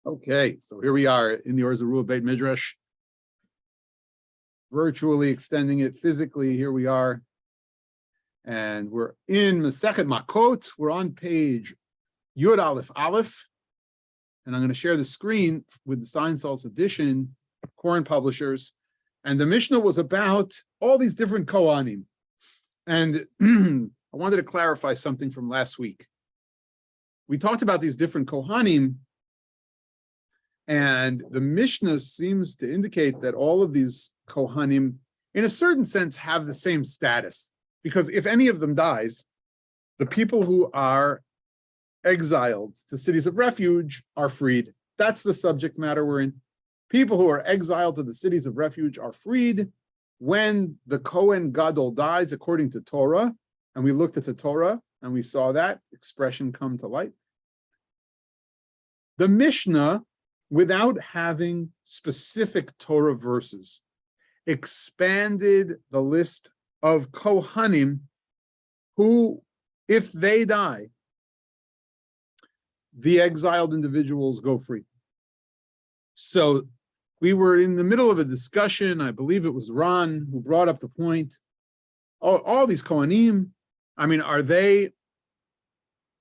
Okay, so here we are in the Or Beit Midrash, virtually extending it physically. Here we are, and we're in Masechet Makkot. We're on page Yud Aleph Aleph, and I'm going to share the screen with the Steinsaltz edition, Koren Publishers. And the Mishnah was about all these different Kohanim. And I wanted to clarify something from last week. We talked about these different Kohanim, and the Mishnah seems to indicate that all of these Kohanim, in a certain sense, have the same status. Because if any of them dies, the people who are exiled to cities of refuge are freed. That's the subject matter we're in. People who are exiled to the cities of refuge are freed when the Kohen Gadol dies, according to Torah. And we looked at the Torah, and we saw that expression come to light. The Mishnah, without having specific Torah verses, expanded the list of Kohanim who, if they die, the exiled individuals go free. So we were in the middle of a discussion. I believe it was Ron who brought up the point. All these Kohanim, I mean, are they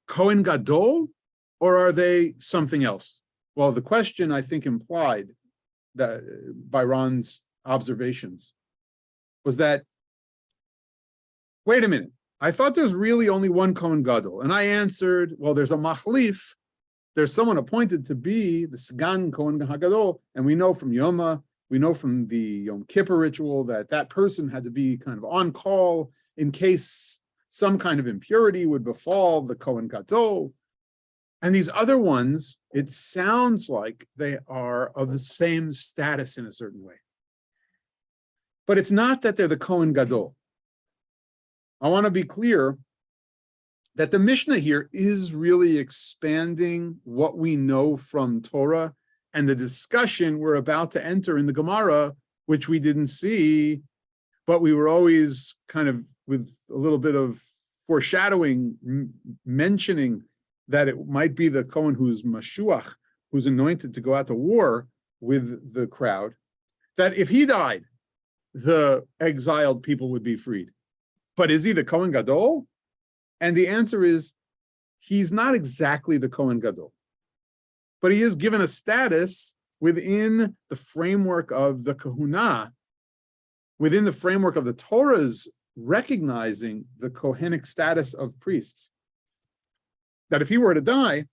Kohen Gadol or are they something else? Well, the question, I think, implied that by Ron's observations was that, wait a minute, I thought there's really only one Kohen Gadol. And I answered, well, there's a Machlif. There's someone appointed to be the Sgan Kohen HaGadol. And we know from Yoma, we know from the Yom Kippur ritual that that person had to be kind of on call in case some kind of impurity would befall the Kohen Gadol. And these other ones, it sounds like they are of the same status in a certain way. But it's not that they're the Kohen Gadol. I want to be clear that the Mishnah here is really expanding what we know from Torah and the discussion we're about to enter in the Gemara, which we didn't see, but we were always kind of with a little bit of foreshadowing, mentioning that it might be the Kohen who's Mashuach, who's anointed to go out to war with the crowd, that if he died, the exiled people would be freed. But is he the Kohen Gadol? And the answer is, he's not exactly the Kohen Gadol, but he is given a status within the framework of the Kahuna, within the framework of the Torah's recognizing the Kohenic status of priests. That if he were to die,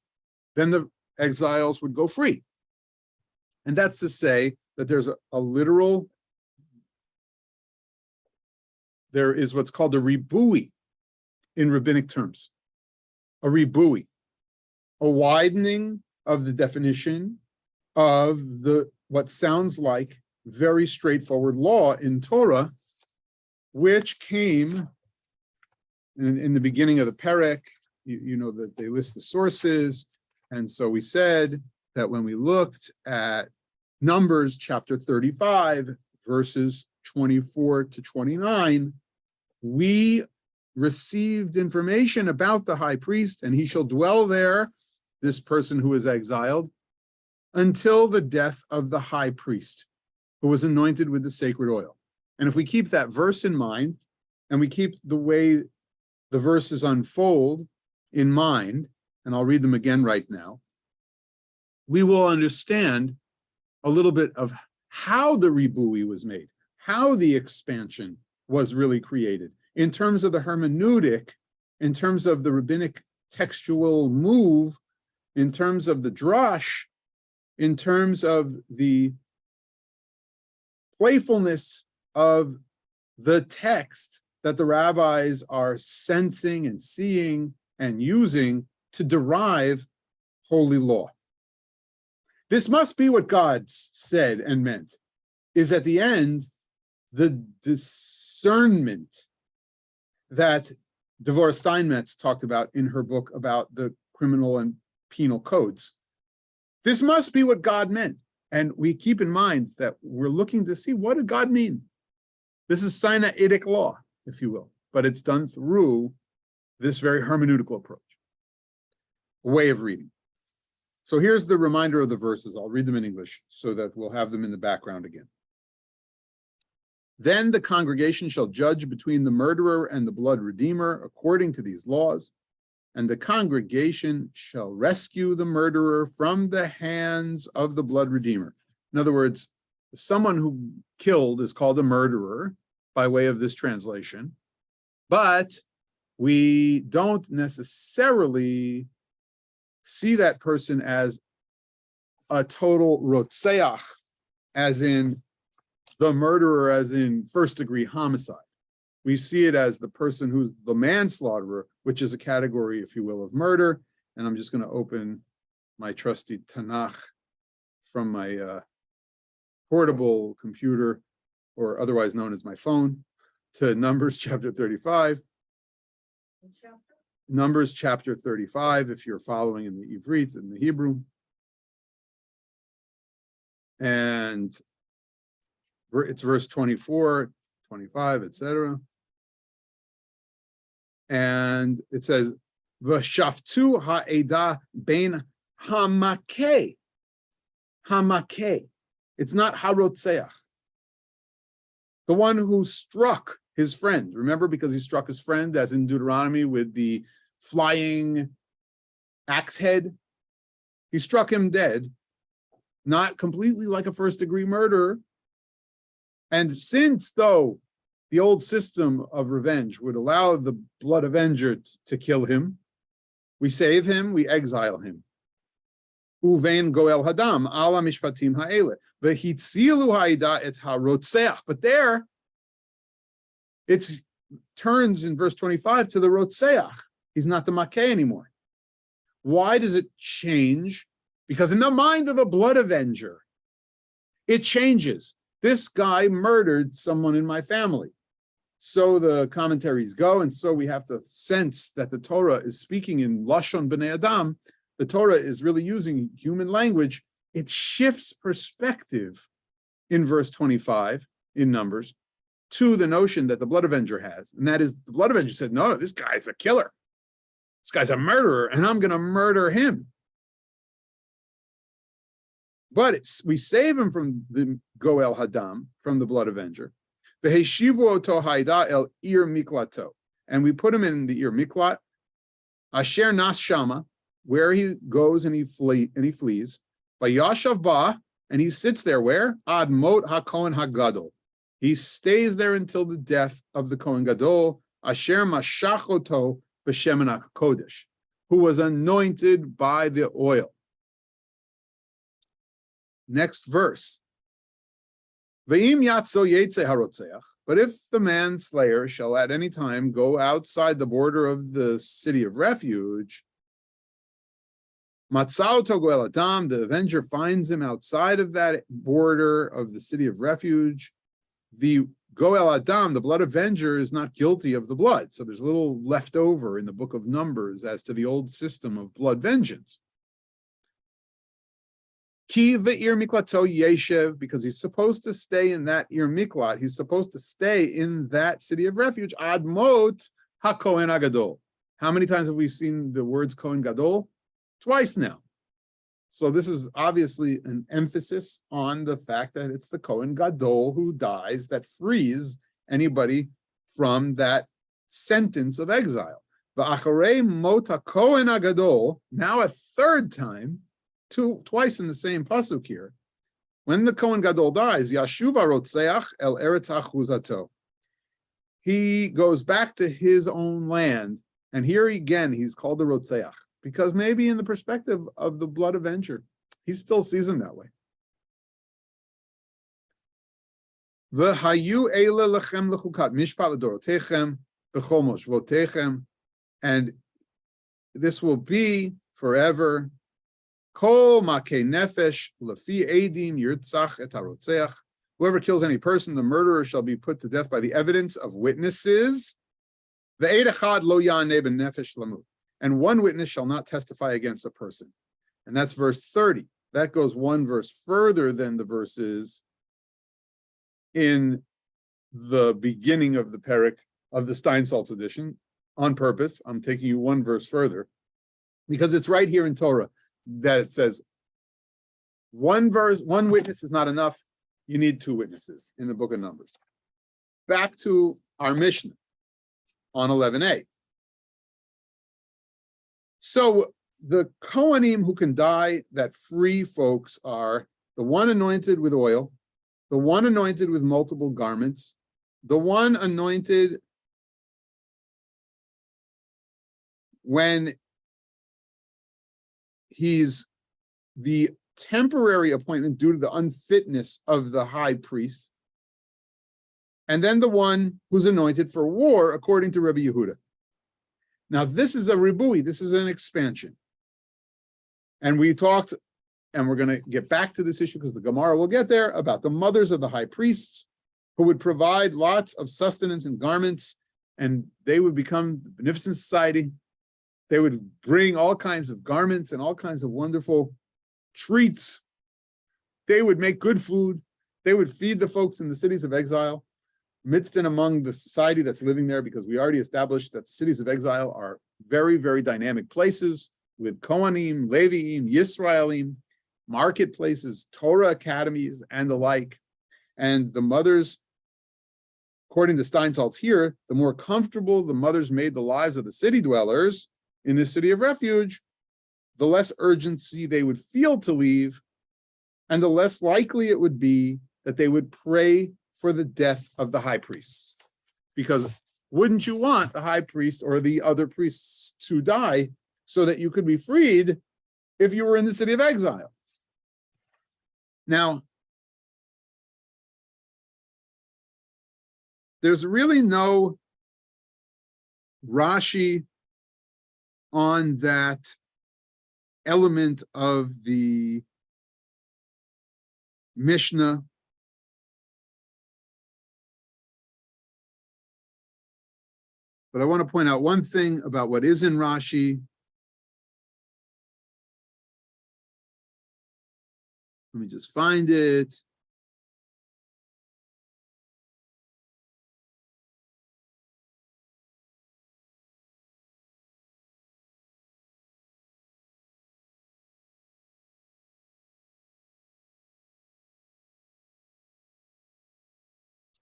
then the exiles would go free. And that's to say that there's a literal, there is what's called a ribui in rabbinic terms. A ribui, a widening of the definition of the what sounds like very straightforward law in Torah, which came in the beginning of the Perek. You know that they list the sources. And so we said that when we looked at Numbers chapter 35, verses 24 to 29, we received information about the high priest, and he shall dwell there, this person who is exiled, until the death of the high priest, who was anointed with the sacred oil. And if we keep that verse in mind, and we keep the way the verses unfold in mind, and I'll read them again right now, we will understand a little bit of how the ribui was made, how the expansion was really created, in terms of the hermeneutic, in terms of the rabbinic textual move, in terms of the drash, in terms of the playfulness of the text that the rabbis are sensing and seeing and using to derive holy law. This must be what God said and meant, is at the end, the discernment that Devorah Steinmetz talked about in her book about the criminal and penal codes. This must be what God meant. And we keep in mind that we're looking to see, what did God mean? This is Sinaitic law, if you will, but it's done through this very hermeneutical approach, way of reading. So here's the reminder of the verses. I'll read them in English so that we'll have them in the background again. Then the congregation shall judge between the murderer and the blood redeemer according to these laws, and the congregation shall rescue the murderer from the hands of the blood redeemer. In other words, someone who killed is called a murderer by way of this translation, but we don't necessarily see that person as a total rotseach, as in the murderer, as in first-degree homicide. We see it as the person who's the manslaughterer, which is a category, if you will, of murder. And I'm just going to open my trusty Tanakh from my portable computer, or otherwise known as my phone, to Numbers chapter 35. Numbers chapter 35, if you're following in the Ivrit, in the Hebrew. And it's verse 24, 25, etc. And it says, V'shaftu ha'eda bein hamakeh. Hamakeh. It's not harotzeach. The one who struck his friend. Remember, because he struck his friend, as in Deuteronomy, with the flying axe head. He struck him dead, not completely like a first-degree murderer. And since, though, the old system of revenge would allow the blood avenger to kill him, we save him, we exile him. Uvein goel hadam ala mishpatim ha'ele v'hitzilu ha'ida et ha'rotzeach. But there, it turns in verse 25 to the rotzeach. He's not the makeh anymore. Why does it change? Because in the mind of a blood avenger, it changes. This guy murdered someone in my family. So the commentaries go, and so we have to sense that the Torah is speaking in Lashon B'nei Adam. The Torah is really using human language. It shifts perspective in verse 25 in Numbers to the notion that the blood avenger has. And that is, the blood avenger said, no, this guy's a killer. This guy's a murderer, and I'm going to murder him. But we save him from the Goel Hadam, from the blood avenger. V'heshivu oto haida el ir miklato. And we put him in the ir miklat. Asher nas shama, where he goes and he flees. Vayashav ba, and he sits there where? Ad mot haKohen hagadol. He stays there until the death of the Kohen Gadol, Asher mashachoto b'shemen hakodesh, who was anointed by the oil. Next verse. V'im yatzo yetze harotzeach. But if the manslayer shall at any time go outside the border of the city of refuge, matzao togoel adam, the avenger finds him outside of that border of the city of refuge. The Goel Adam, the blood avenger, is not guilty of the blood. So there's a little left over in the book of Numbers as to the old system of blood vengeance. Ki ve'ir miklato yeshev, because he's supposed to stay in that ir miklat. He's supposed to stay in that city of refuge. Ad mot haKohen hagadol. How many times have we seen the words Kohen Gadol? Twice now. So this is obviously an emphasis on the fact that it's the Kohen Gadol who dies that frees anybody from that sentence of exile. V'acharei mot haKohen hagadol, now a third time, twice in the same pasuk here. When the Kohen Gadol dies, Yashuv harotzeach el eretz achuzato. He goes back to his own land, and here again he's called the rotzeach. Because maybe in the perspective of the blood avenger, he still sees him that way. And this will be forever. Whoever kills any person, the murderer shall be put to death by the evidence of witnesses. And one witness shall not testify against a person. And that's verse 30. That goes one verse further than the verses in the beginning of the Perek of the Steinsaltz edition. On purpose, I'm taking you one verse further, because it's right here in Torah. that it says one witness is not enough. You need two witnesses in the book of Numbers. Back to our Mishnah on 11a. So the Kohanim who can die, that free folks, are the one anointed with oil, the one anointed with multiple garments, the one anointed when he's the temporary appointment due to the unfitness of the high priest, and then the one who's anointed for war, according to Rabbi Yehuda. Now, this is a ribui, this is an expansion. And we talked, and we're going to get back to this issue because the Gemara will get there, about the mothers of the high priests who would provide lots of sustenance and garments, and they would become the beneficent society. They would bring all kinds of garments and all kinds of wonderful treats. They would make good food. They would feed the folks in the cities of exile, amidst and among the society that's living there, because we already established that the cities of exile are very, very dynamic places with Kohanim, Leviim, Yisraelim, marketplaces, Torah academies, and the like. And the mothers, according to Steinsaltz here, the more comfortable the mothers made the lives of the city dwellers in this city of refuge, the less urgency they would feel to leave, and the less likely it would be that they would pray for the death of the high priests. Because wouldn't you want the high priest or the other priests to die so that you could be freed if you were in the city of exile? Now, there's really no Rashi on that element of the Mishnah. But I want to point out one thing about what is in Rashi. Let me just find it.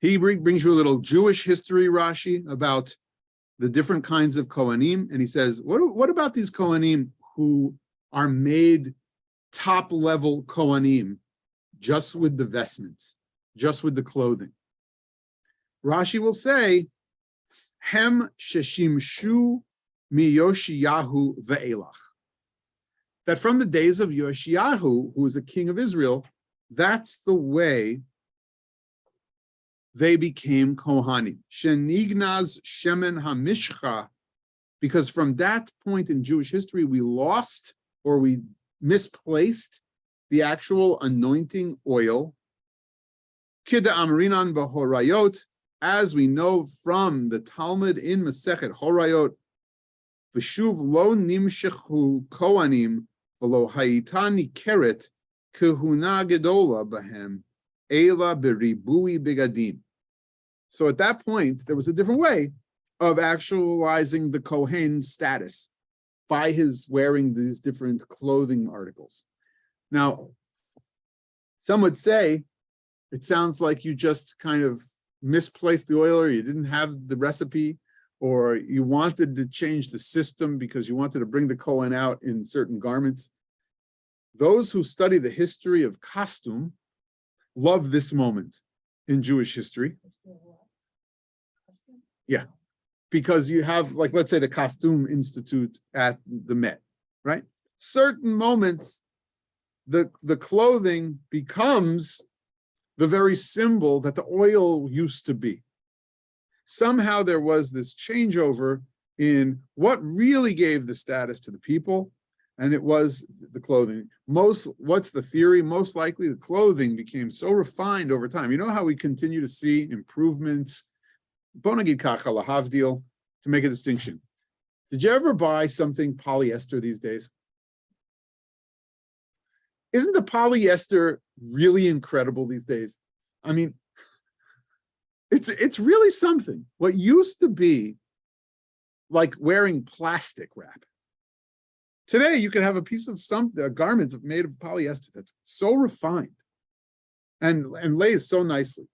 He brings you a little Jewish history, Rashi, about the different kinds of Kohanim. And he says, what about these Kohanim who are made top-level Kohanim just with the vestments, just with the clothing? Rashi will say, Hem sheshimshu mi Yoshiyahu ve'elach. That from the days of Yoshiyahu, who was a king of Israel, that's the way they became Kohanim. Shenignaz shemen hamishcha, because from that point in Jewish history, we lost or we misplaced the actual anointing oil. Kida amrinan b'horayot, as we know from the Talmud in Masechet Horayot, v'shuv lo nimshechu kohanim v'lo hayita nikeret kehuna gedola b'hem ela beribui bigadim. So at that point, there was a different way of actualizing the Kohen status by his wearing these different clothing articles. Now, some would say, it sounds like you just kind of misplaced the oil, or you didn't have the recipe, or you wanted to change the system because you wanted to bring the Kohen out in certain garments. Those who study the history of costume love this moment in Jewish history. Yeah, because you have, like, let's say the Costume Institute at the Met, right? Certain moments, the clothing becomes the very symbol that the oil used to be. Somehow there was this changeover in what really gave the status to the people, and it was the clothing. What's the theory? Most likely the clothing became so refined over time. You know how we continue to see improvements, Bonagid kacha lahavdil, to make a distinction. Did you ever buy something polyester these days? Isn't the polyester really incredible these days? I mean, it's really something. What used to be like wearing plastic wrap Today, you can have a piece of a garment made of polyester that's so refined and lays so nicely.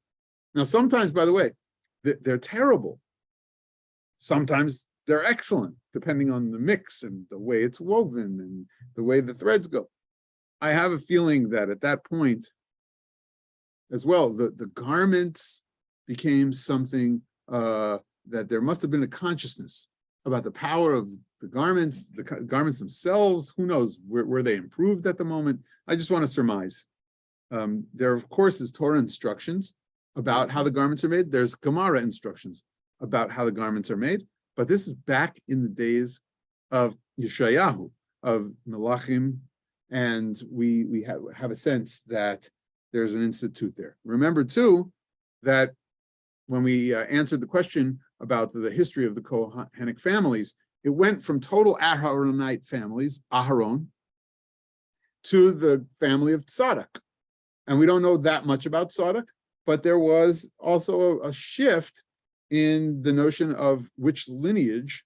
Now, sometimes, by the way, they're terrible. Sometimes they're excellent, depending on the mix and the way it's woven and the way the threads go. I have a feeling that at that point as well, the garments became something that there must have been a consciousness about the power of the garments themselves. Who knows, were they improved at the moment? I just want to surmise. There, of course, is Torah instructions about how the garments are made. There's Gemara instructions about how the garments are made. But this is back in the days of Yeshayahu, of Melachim, and we have a sense that there's an institute there. Remember, too, that when we answered the question about the history of the Kohanic families, it went from total Aharonite families, Aharon, to the family of Tzadok. And we don't know that much about Tzadok, but there was also a shift in the notion of which lineage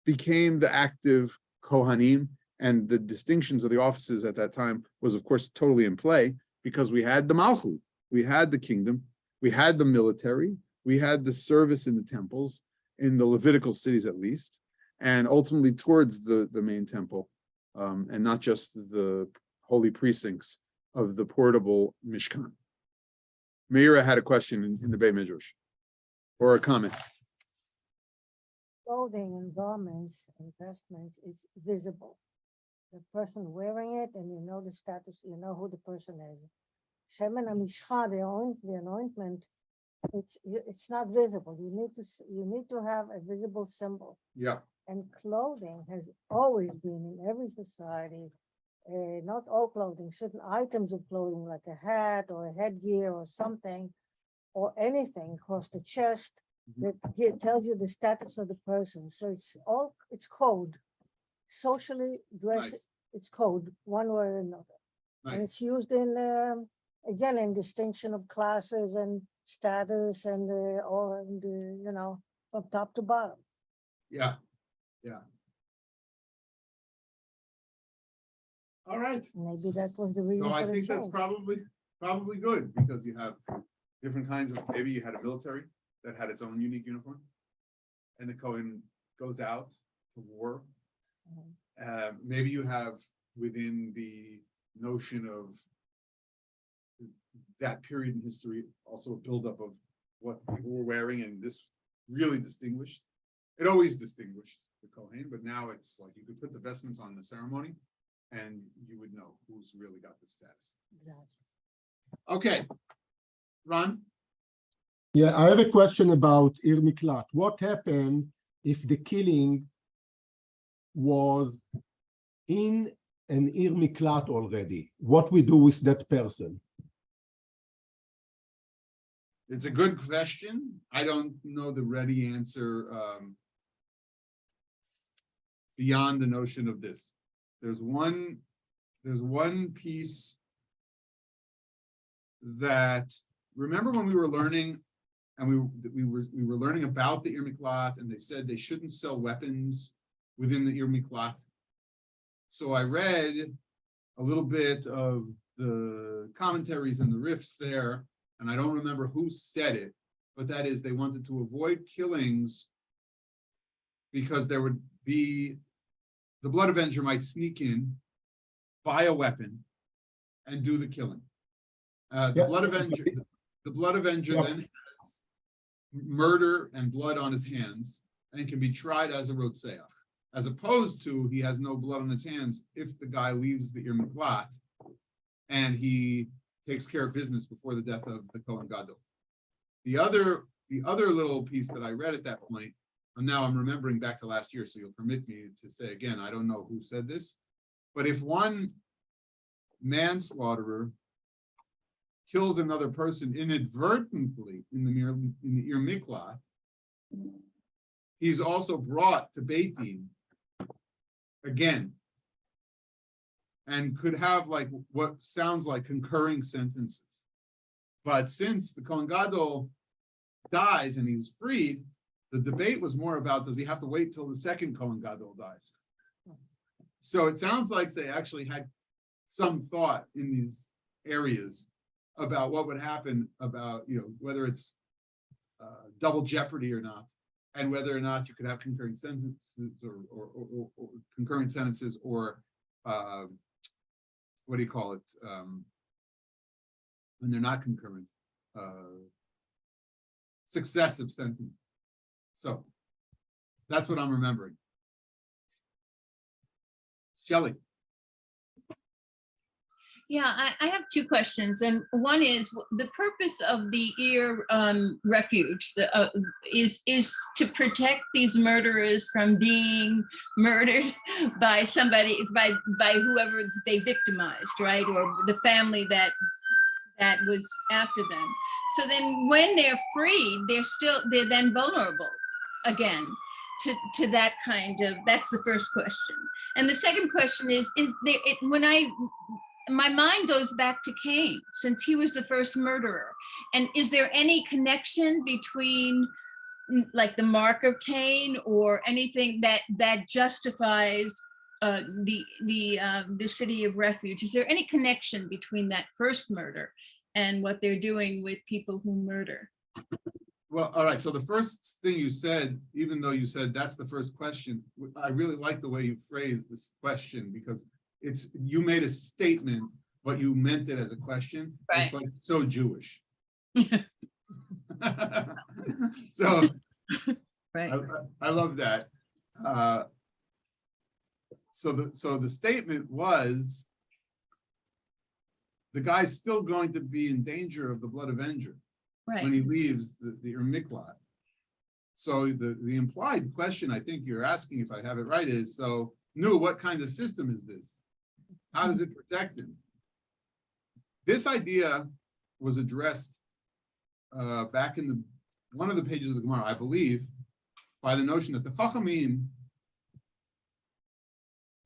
became the active Kohanim, and the distinctions of the offices at that time was, of course, totally in play, because we had the Malchut, we had the kingdom, we had the military, we had the service in the temples, in the Levitical cities at least, and ultimately towards the main temple, and not just the holy precincts of the portable Mishkan. Meira had a question in the Beit Midrash, or a comment. Clothing and garments and vestments is visible. The person wearing it, and you know the status, you know who the person is. Shemen HaMishcha, the anointment, it's not visible. You need to have a visible symbol. Yeah. And clothing has always been in every society. Not all clothing, certain items of clothing like a hat or a headgear or something, or anything across the chest that tells you the status of the person. So it's code. Socially dress, nice. It's code, one way or another. Nice. And it's used in, again, in distinction of classes and status and, you know, from top to bottom. Yeah, yeah. All right. Maybe that was the reason. So I think that's probably good, because you have different kinds of, maybe you had a military that had its own unique uniform, and the Kohen goes out to war. Maybe you have within the notion of that period in history also a buildup of what people were wearing, and this really distinguished. It always distinguished the Kohen, but now it's like you could put the vestments on the ceremony and you would know who's really got the status. Exactly. Okay, Ron? Yeah, I have a question about Ir Miklat. What happened if the killing was in an Ir Miklat already? What we do with that person? It's a good question. I don't know the ready answer beyond the notion of this. There's one piece that, remember when we were learning, and we were learning about the Ir Miklat, and they said they shouldn't sell weapons within the Ir Miklat. So I read a little bit of the commentaries and the riffs there, and I don't remember who said it, but that is they wanted to avoid killings because there would be, the blood avenger might sneak in, buy a weapon, and do the killing. The blood avenger then has murder and blood on his hands and can be tried as a rotzeach, as opposed to he has no blood on his hands if the guy leaves the Ir Miklat and he takes care of business before the death of the Kohen Gadol. The other little piece that I read at that point, and now I'm remembering back to last year, so you'll permit me to say again, I don't know who said this, but if one manslaughterer kills another person inadvertently in the Ir Miklat, he's also brought to Beit Din again, and could have like what sounds like concurring sentences. But since the Kohen Gadol dies and he's freed, the debate was more about, does he have to wait till the second Kohen Gadol dies? So it sounds like they actually had some thought in these areas about what would happen about, whether it's double jeopardy or not, and whether or not you could have concurrent sentences or concurrent sentences or what do you call it? When they're not concurrent, successive sentences. So that's what I'm remembering. Shelley. Yeah, I have two questions, and one is the purpose of the ear refuge is to protect these murderers from being murdered by somebody, by whoever they victimized, right, or the family that was after them. So then, when they're freed, they're then vulnerable again to that kind of. That's the first question, and the second question is there my mind goes back to Cain, since he was the first murderer. And is there any connection between like the mark of Cain or anything that justifies the city of refuge? Is there any connection between that first murder and what they're doing with people who murder? Well, all right. So the first thing you said, even though you said that's the first question, I really like the way you phrased this question, because you made a statement, but you meant it as a question. Right. It's like so Jewish. So Right. I love that. So the statement was, the guy's still going to be in danger of the blood avenger when he leaves the Miklat. So the implied question I think you're asking, if I have it right, is, so Nu, what kind of system is this? How does it protect him? This idea was addressed back in one of the pages of the Gemara, I believe, by the notion that the Chachamim,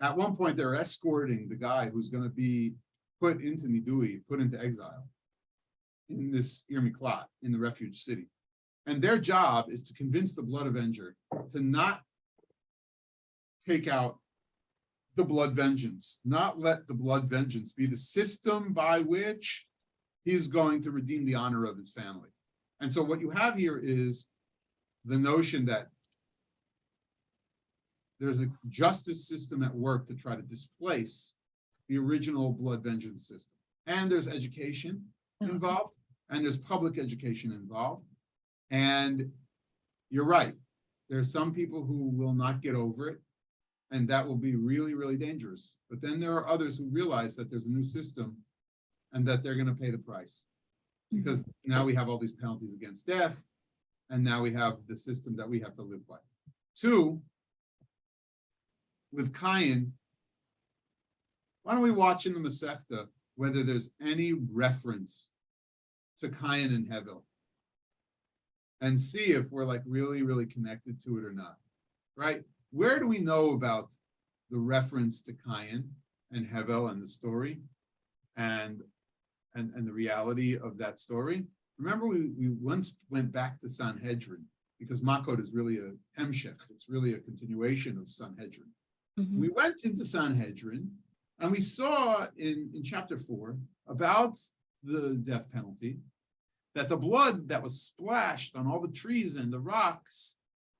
at one point, they're escorting the guy who's going to be put into Nidui, put into exile in this Ir Miklat, in the refuge city. And their job is to convince the blood avenger to not take out the blood vengeance, not let the blood vengeance be the system by which he's going to redeem the honor of his family. And so what you have here is the notion that there's a justice system at work to try to displace the original blood vengeance system. And there's education involved, and there's public education involved. And you're right, there's some people who will not get over it, and that will be really, really dangerous. But then there are others who realize that there's a new system and that they're going to pay the price. Because now we have all these penalties against death, and now we have the system that we have to live by. Two, with Cain, why don't we watch in the Masechta whether there's any reference to Cain and Hevel, and see if we're like really, really connected to it or not, right? Where do we know about the reference to Cain and Hevel and the story and the reality of that story? Remember, we once went back to Sanhedrin, because Makkot is really a hemshech. It's really a continuation of Sanhedrin. Mm-hmm. We went into Sanhedrin and we saw in chapter 4 about the death penalty, that the blood that was splashed on all the trees and the rocks,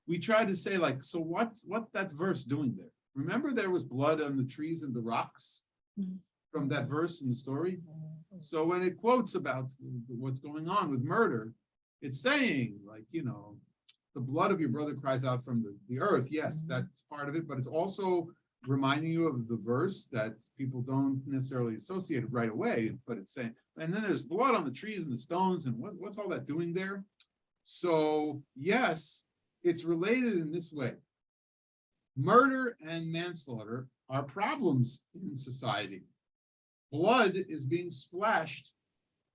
we tried to say, like, so what's that verse doing there? Remember, there was blood on the trees and the rocks from that verse in the story? So when it quotes about what's going on with murder, it's saying, like, the blood of your brother cries out from the earth. Yes, that's part of it, but it's also reminding you of the verse that people don't necessarily associate it right away, but it's saying, and then there's blood on the trees and the stones, and what's all that doing there? So yes, it's related in this way. Murder and manslaughter are problems in society. Blood is being splashed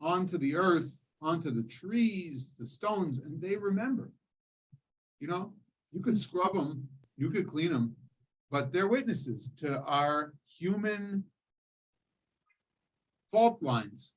onto the earth, onto the trees, the stones, and they remember. You could scrub them, you could clean them, but they're witnesses to our human fault lines.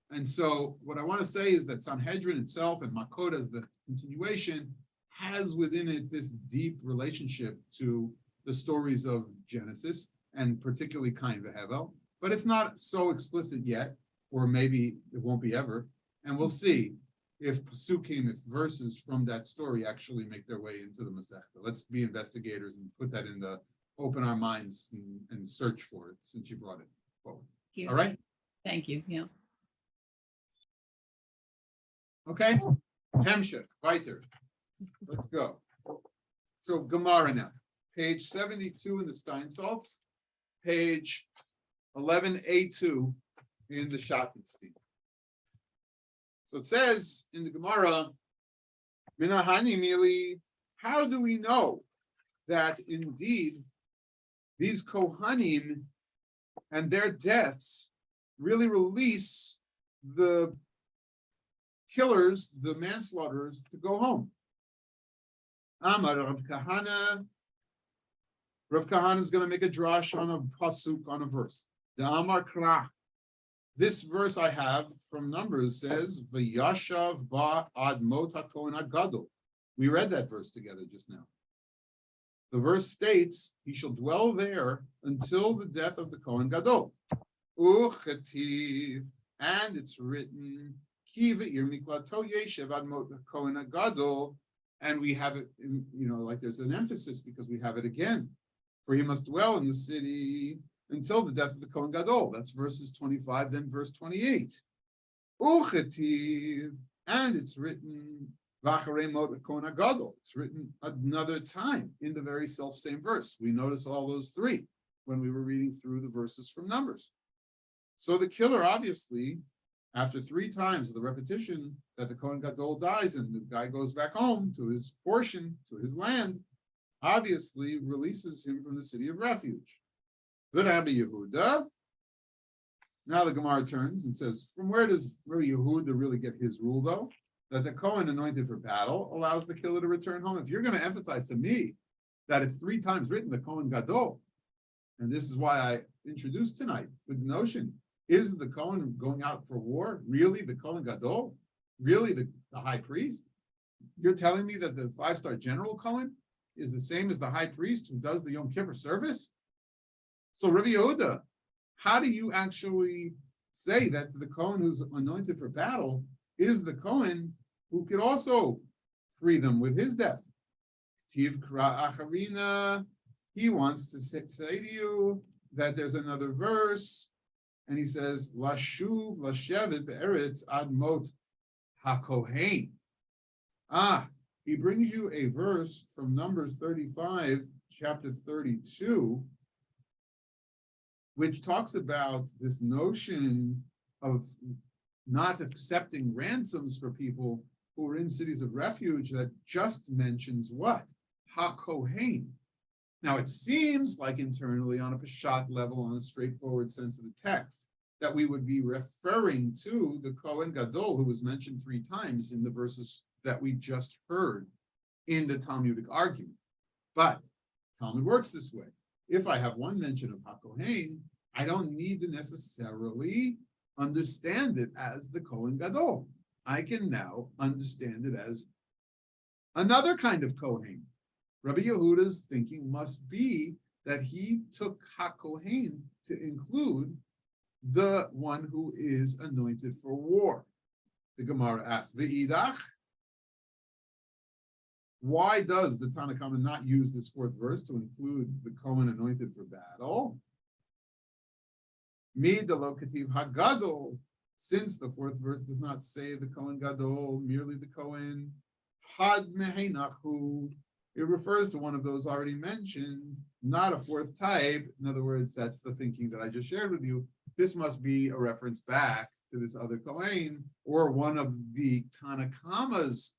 And so what I want to say is that Sanhedrin itself and Makkot as the continuation has within it this deep relationship to the stories of Genesis, and particularly Cain v'Hevel, but it's not so explicit yet, or maybe it won't be ever. And we'll see if pasukim, if verses from that story actually make their way into the Masechta. Let's be investigators and put that in the, open our minds and search for it, since you brought it forward. Here. All right? Thank you. Yeah. Okay? Hemshech, weiter. Let's go. So Gemara now, page 72 in the Steinsaltz, page 11a2 in the Schattenstein. So it says in the Gemara, Minahani Mili, how do we know that indeed these Kohanim and their deaths really release the killers, the manslaughterers, to go home? Amar Rav Kahana. Rav Kahana is going to make a drash on a pasuk, on a verse. The Amar Krach. This verse I have from Numbers says, "V'yashav ba ad mot haKohen hagadol." We read that verse together just now. The verse states, "He shall dwell there until the death of the Kohen Gadol." Uchetiv, and it's written, "Ki ve'ir miklato yeshev ad mot haKohen hagadol," and we have it, in, like there's an emphasis because we have it again. For he must dwell in the city until the death of the Kohen Gadol. That's verses 25, then verse 28. Uchetiv, and it's written, V'acharei mot Kohen Gadol. It's written another time in the very self-same verse. We notice all those three when we were reading through the verses from Numbers. So the killer, obviously, after 3 times of the repetition that the Kohen Gadol dies and the guy goes back home to his portion, to his land, obviously releases him from the city of refuge. Rabbi Yehuda. Now the Gemara turns and says, from where does Rabbi Yehuda really get his rule, though? That the Kohen anointed for battle allows the killer to return home. If you're going to emphasize to me that it's 3 times written, the Kohen Gadol, and this is why I introduced tonight with the notion, is the Kohen going out for war really the Kohen Gadol? Really the high priest? You're telling me that the 5-star general Kohen is the same as the high priest who does the Yom Kippur service? So Rabbi Yehuda, how do you actually say that the Kohen who's anointed for battle is the Kohen who could also free them with his death? Tiv kra acharina, he wants to say to you that there's another verse, and he says, Lashuv lashevet be'eretz ad mot hakohen. He brings you a verse from Numbers 35, chapter 32, which talks about this notion of not accepting ransoms for people who are in cities of refuge, that just mentions what? HaKohen. Now, it seems like internally on a Peshat level, on a straightforward sense of the text, that we would be referring to the Kohen Gadol, who was mentioned 3 times in the verses that we just heard in the Talmudic argument. But Talmud works this way. If I have one mention of HaKohen, I don't need to necessarily understand it as the Kohen Gadol. I can now understand it as another kind of Kohen. Rabbi Yehuda's thinking must be that he took HaKohen to include the one who is anointed for war. The Gemara asks, Ve'idach, why does the Tanakhama not use this 4th verse to include the Kohen anointed for battle? Mi delo kativ hagadol, since the 4th verse does not say the Kohen Gadol, merely the Kohen. Had mehenachu, it refers to one of those already mentioned, not a 4th type. In other words, that's the thinking that I just shared with you. This must be a reference back to this other Kohen, or one of the Tanakhama's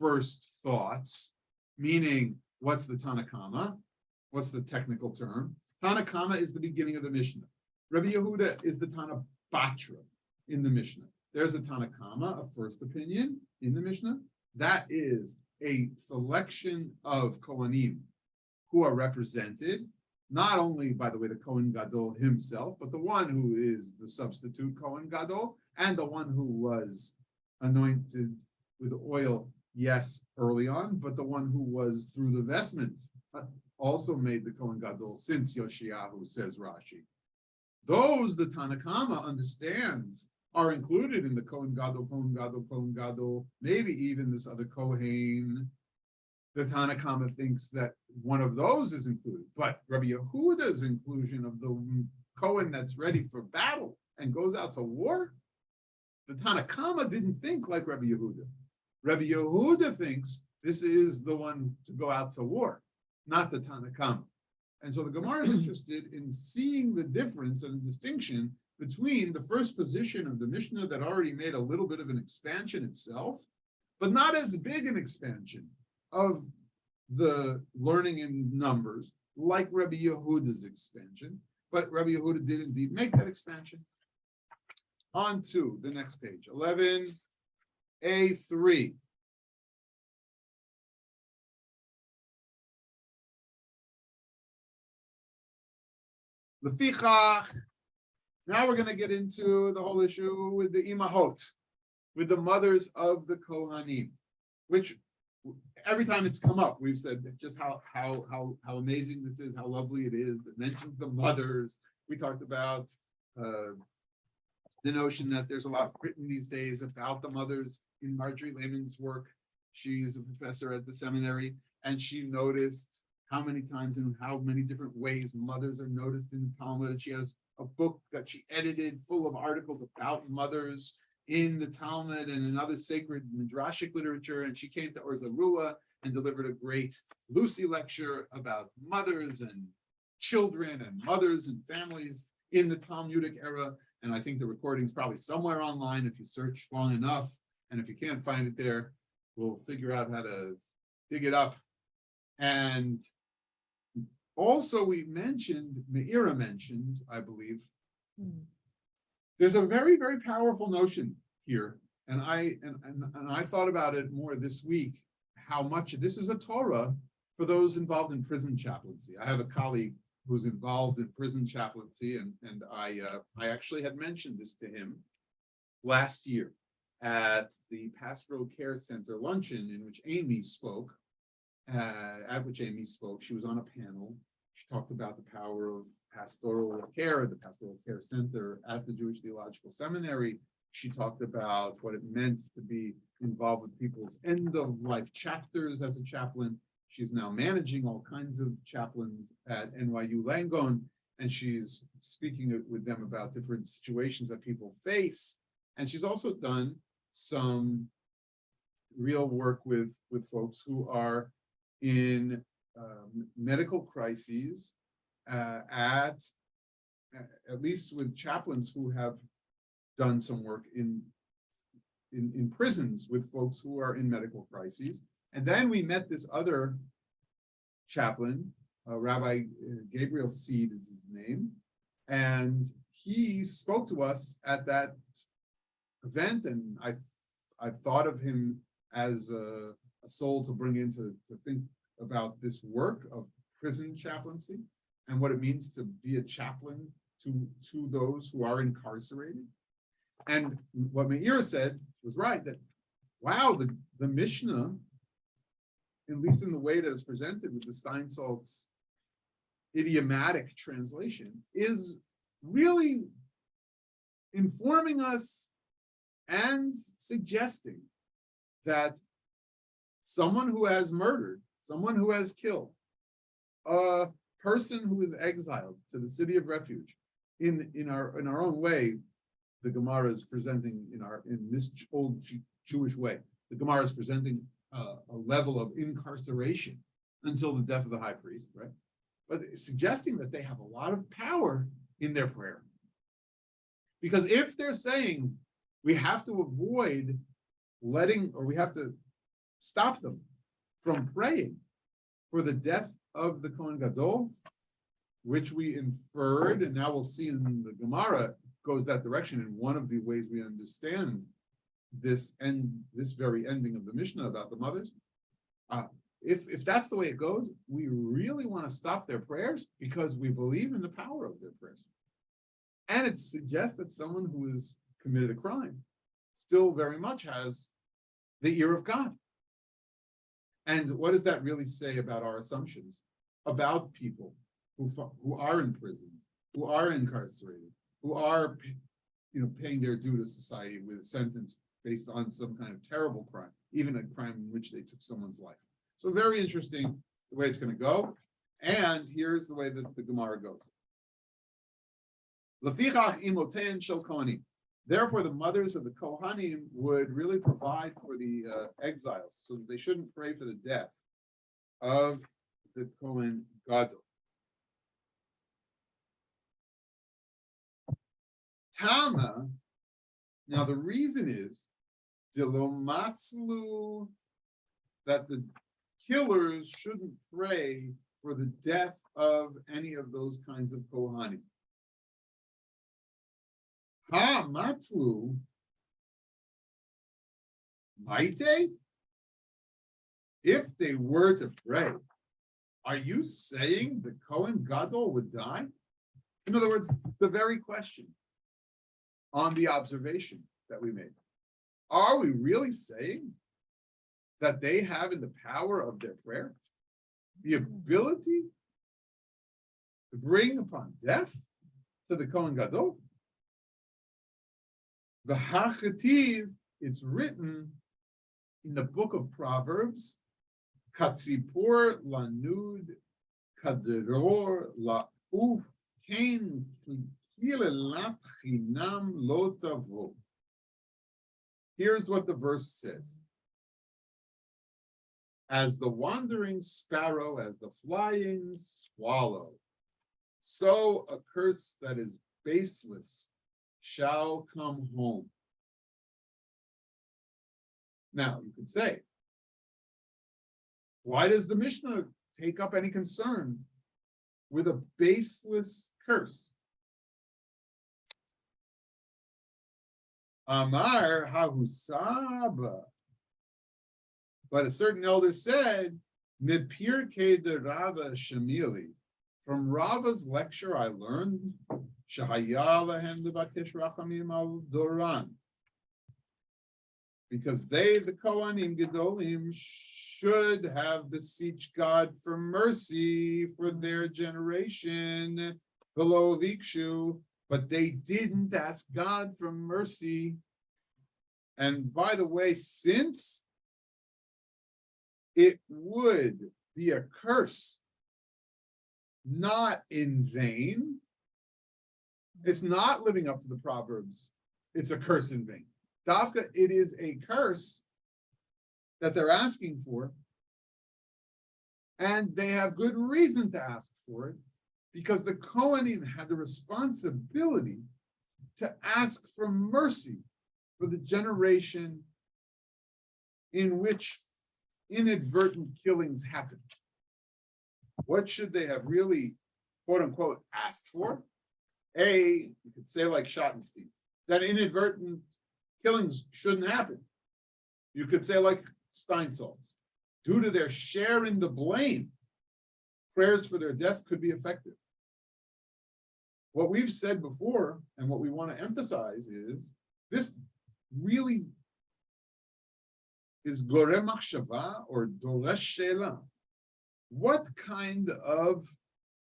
first thoughts, meaning, what's the Tanakhama? What's the technical term? Tanakhama is the beginning of the Mishnah. Rabbi Yehuda is the Tana Batra in the Mishnah. There's a Tanakhama, a first opinion in the Mishnah. That is a selection of Kohanim who are represented, not only, by the way, the Kohen Gadol himself, but the one who is the substitute Kohen Gadol, and the one who was anointed with oil, yes, early on, but the one who was through the vestments also made the Kohen Gadol since Yoshiyahu, says Rashi. Those the Tanakama understands are included in the Kohen Gadol, maybe even this other Kohen. The Tanakama thinks that one of those is included, but Rabbi Yehuda's inclusion of the Kohen that's ready for battle and goes out to war, the Tanakama didn't think like Rabbi Yehuda. Rabbi Yehuda thinks this is the one to go out to war, not the Tanakama. And so the Gemara is interested in seeing the difference and the distinction between the first position of the Mishnah that already made a little bit of an expansion itself, but not as big an expansion of the learning in numbers like Rabbi Yehuda's expansion, but Rabbi Yehuda did indeed make that expansion. On to the next page, 11a3. Lefichach. Now we're going to get into the whole issue with the imahot, with the mothers of the Kohanim, which every time it's come up, we've said just how amazing this is, how lovely it is. It mentions the mothers. We talked about the notion that there's a lot written these days about the mothers in Marjorie Lehman's work. She's a professor at the seminary, and she noticed how many times and how many different ways mothers are noticed in the Talmud. And she has a book that she edited full of articles about mothers in the Talmud and in other sacred midrashic literature. And she came to Or Zarua and delivered a great Lucy lecture about mothers and children and mothers and families in the Talmudic era. And I think the recording's probably somewhere online if you search long enough. And if you can't find it there, we'll figure out how to dig it up. And also we mentioned, Meira mentioned, I believe, there's a very, very powerful notion here. And I thought about it more this week, how much this is a Torah for those involved in prison chaplaincy. I have a colleague who's involved in prison chaplaincy, and I actually had mentioned this to him last year at the Pastoral Care Center luncheon in which Amy spoke. She was on a panel. She talked about the power of pastoral care, the Pastoral Care Center at the Jewish Theological Seminary. She talked about what it meant to be involved with people's end-of-life chapters as a chaplain. She's now managing all kinds of chaplains at NYU Langone, and she's speaking with them about different situations that people face. And she's also done some real work with folks who are in medical crises, at least with chaplains who have done some work in prisons with folks who are in medical crises. And then we met this other chaplain, Rabbi Gabriel Seed is his name, and he spoke to us at that event, and I thought of him as a soul to bring in to think about this work of prison chaplaincy and what it means to be a chaplain to those who are incarcerated. And what Meira said was right, that wow, the Mishnah, at least in the way that it's presented with the Steinsaltz idiomatic translation, is really informing us and suggesting that someone who has murdered, someone who has killed, a person who is exiled to the city of refuge, in our own way, the Gemara is presenting in this old Jewish way, the Gemara is presenting a level of incarceration until the death of the high priest, right? But suggesting that they have a lot of power in their prayer. Because if they're saying we have to avoid we have to stop them from praying for the death of the Kohen Gadol, which we inferred, and now we'll see in the Gemara goes that direction in one of the ways we understand this very ending of the Mishnah about the mothers. If that's the way it goes, we really want to stop their prayers because we believe in the power of their prayers. And it suggests that someone who has committed a crime still very much has the ear of God. And what does that really say about our assumptions about people who are in prison, who are incarcerated, who are, paying their due to society with a sentence based on some kind of terrible crime, even a crime in which they took someone's life. So very interesting the way it's going to go. And here's the way that the Gemara goes. Lefichach imotein shel kohanim. Therefore, the mothers of the Kohanim would really provide for the exiles, so that they shouldn't pray for the death of the Kohen Gadol. Tama, now the reason is Dilomatzlu, that the killers shouldn't pray for the death of any of those kinds of Kohanim. Ha matzlu maite? If they were to pray, are you saying the Kohen Gadol would die? In other words, the very question on the observation that we made. Are we really saying that they have in the power of their prayer the ability to bring upon death to the Kohen Gadol? The Hachativ, it's written in the book of Proverbs, Katzipor lanud kaderor la'uf kein kilelat chinam lo tavo. Here's what the verse says. As the wandering sparrow, as the flying swallow, so a curse that is baseless shall come home. Now, you could say, why does the Mishnah take up any concern with a baseless curse? Amar hahusaba. But a certain elder said, Mipirke de Rava Shamili. From Rava's lecture, I learned Shahaya lahem levakesh rachamim al doran. Because they, the Kohanim Gedolim, should have beseeched God for mercy for their generation, below Vikshu, but they didn't ask God for mercy. And by the way, since it would be a curse, not in vain, it's not living up to the Proverbs, it's a curse in vain. Dafka, it is a curse that they're asking for, and they have good reason to ask for it, because the Kohanim had the responsibility to ask for mercy for the generation in which inadvertent killings happened. What should they have really, quote unquote, asked for? You could say like Schottenstein, that inadvertent killings shouldn't happen. You could say like Steinsaltz, due to their share in the blame, prayers for their death could be effective. What we've said before, and what we want to emphasize is, this really is gorem machshava or doresh she'ela. What kind of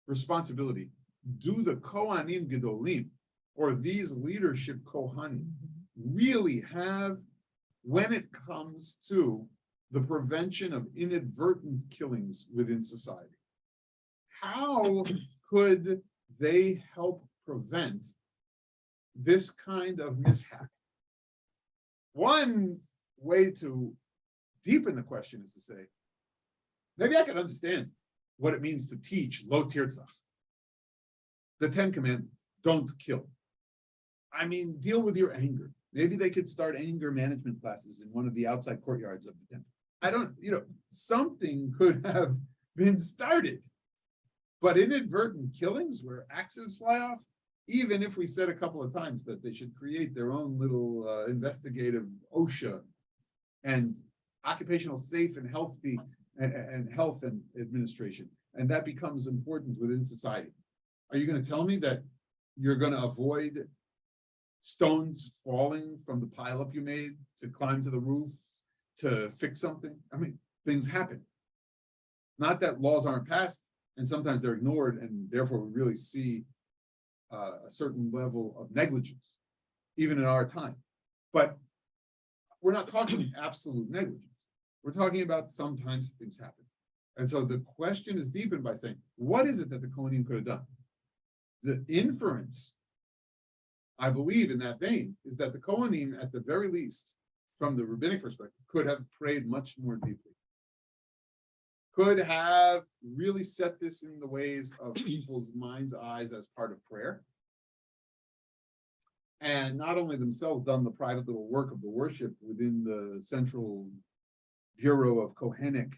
responsibility do the Kohanim Gedolim, or these leadership Kohanim, really have when it comes to the prevention of inadvertent killings within society? How could they help prevent this kind of mishap? One way to deepen the question is to say, maybe I can understand what it means to teach lo tirtzach, the 10 Commandments, don't kill. I mean, deal with your anger. Maybe they could start anger management classes in one of the outside courtyards of the temple. I don't, something could have been started. But inadvertent killings where axes fly off, even if we said a couple of times that they should create their own little investigative OSHA and occupational safe and healthy and health and administration, and that becomes important within society. Are you going to tell me that you're going to avoid stones falling from the pileup you made to climb to the roof to fix something? I mean, things happen. Not that laws aren't passed, and sometimes they're ignored, and therefore we really see a certain level of negligence, even in our time. But we're not talking absolute negligence. We're talking about sometimes things happen. And so the question is deepened by saying, what is it that the Kohanim could have done? The inference, I believe, in that vein, is that the Kohanim, at the very least, from the rabbinic perspective, could have prayed much more deeply. Could have really set this in the ways of people's mind's eyes as part of prayer. And not only themselves done the private little work of the worship within the central bureau of Kohenic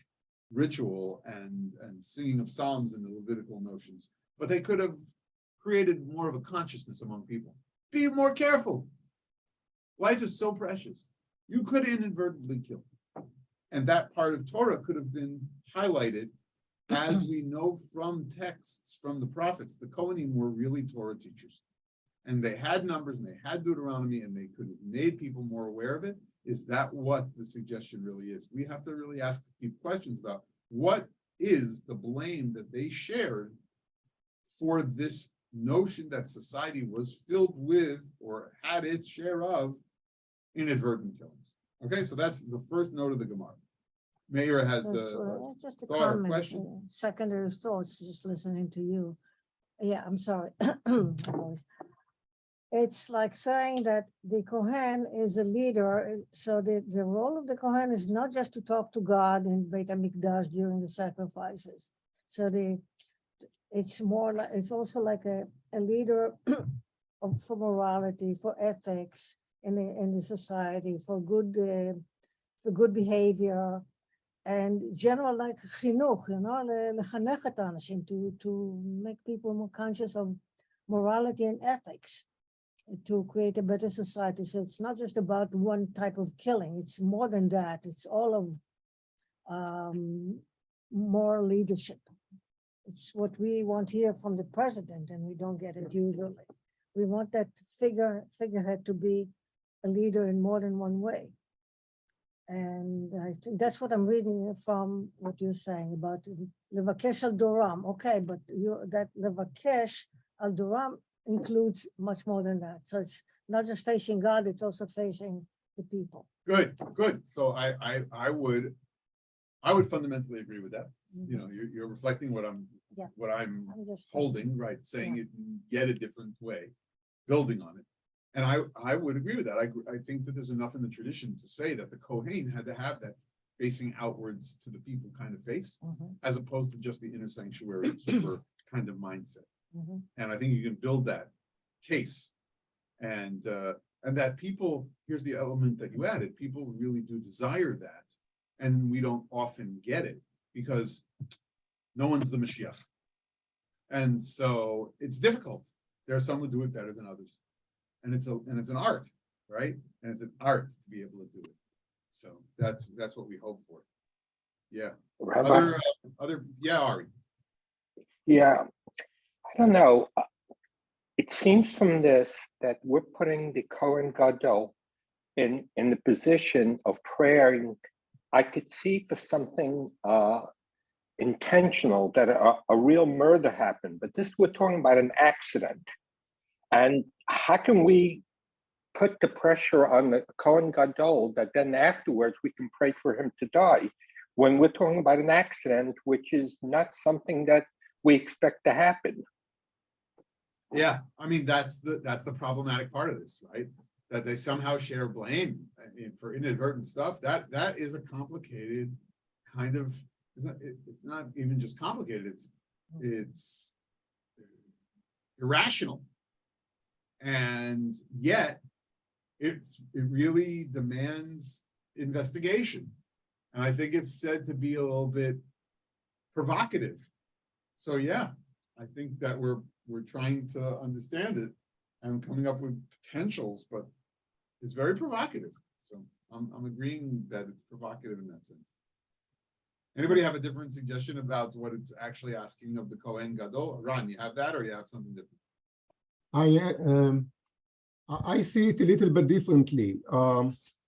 ritual and singing of psalms and the Levitical notions, but they could have created more of a consciousness among people. Be more careful. Life is so precious. You could inadvertently kill. And that part of Torah could have been highlighted. As we know from texts from the prophets, the Kohanim were really Torah teachers. And they had numbers and they had Deuteronomy and they could have made people more aware of it. Is that what the suggestion really is? We have to really ask deep questions about what is the blame that they shared for this notion that society was filled with or had its share of inadvertent killings. Okay, so that's the first note of the Gemara. Meir has just a thought or comment, question? secondary thoughts, just listening to you. Yeah, I'm sorry. It's like saying that the Kohen is a leader, so the role of the Kohen is not just to talk to God in Beit HaMikdash during the sacrifices. So it's more like, it's also like a leader for morality, for ethics in the society, for good behavior, and general like chinuch, lechanech et anashim, to make people more conscious of morality and ethics, to create a better society. So it's not just about one type of killing, it's more than that. It's all of moral leadership. It's what we want here from the president, and we don't get it usually. We want that figurehead to be a leader in more than one way. And I think that's what I'm reading from what you're saying about Levakesh al Doram. Okay, but that Levakesh al Doram includes much more than that. So it's not just facing God, it's also facing the people. Good. So I would fundamentally agree with that. You know, you're reflecting what I'm just holding, right? Saying it in yet a different way, building on it. And I would agree with that. I think that there's enough in the tradition to say that the Kohen had to have that facing outwards to the people kind of face, as opposed to just the inner sanctuary keeper kind of mindset. And I think you can build that case, and that people, here's the element that you added, people really do desire that, and we don't often get it because no one's the Mashiach. And so it's difficult. There are some who do it better than others. And it's an art, right? And it's an art to be able to do it. So that's what we hope for. Yeah. Rabbi, Yeah, Ari. yeah, I don't know. It seems from this that we're putting the Kohen Gadol in the position of praying. I could see for something intentional, that a real murder happened, but this, we're talking about an accident. And how can we put the pressure on the Kohen Gadol that then afterwards we can pray for him to die, when we're talking about an accident, which is not something that we expect to happen? Yeah, I mean, that's the problematic part of this, right? That they somehow share blame for inadvertent stuff. That is a complicated kind of, it's not even just complicated, it's irrational. And yet it really demands investigation. And I think it's said to be a little bit provocative. So yeah, I think that we're trying to understand it and coming up with potentials, but it's very provocative. So I'm agreeing that it's provocative in that sense. Anybody have a different suggestion about what it's actually asking of the Kohen Gadol? Ron, you have that, or you have something different? I see it a little bit differently,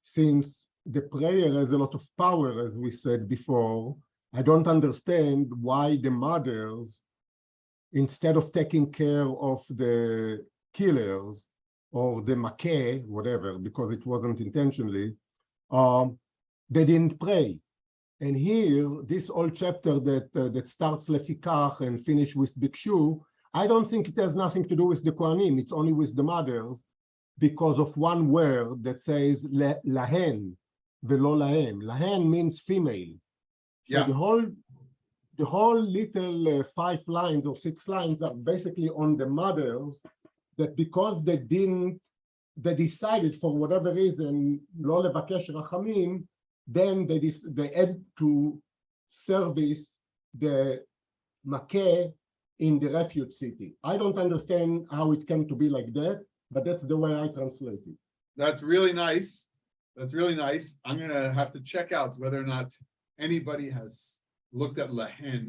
since the prayer has a lot of power, as we said before, I don't understand why the mothers, instead of taking care of the killers or the Makkeh, whatever, because it wasn't intentionally, they didn't pray. And here, this whole chapter that starts Lefikach and finish with Bikshu, I don't think it has nothing to do with the Kohanim. It's only with the mothers because of one word that says lahen, velo lahem. Lahen means female. So Yeah. the whole little 5 lines or 6 lines are basically on the mothers, that because they decided for whatever reason, lo levakesh rachamim, then they had to service the Makkeh in the refuge city. I don't understand how it came to be like that, but that's the way I translate it. That's really nice. That's really nice. I'm gonna have to check out whether or not anybody has looked at Lahen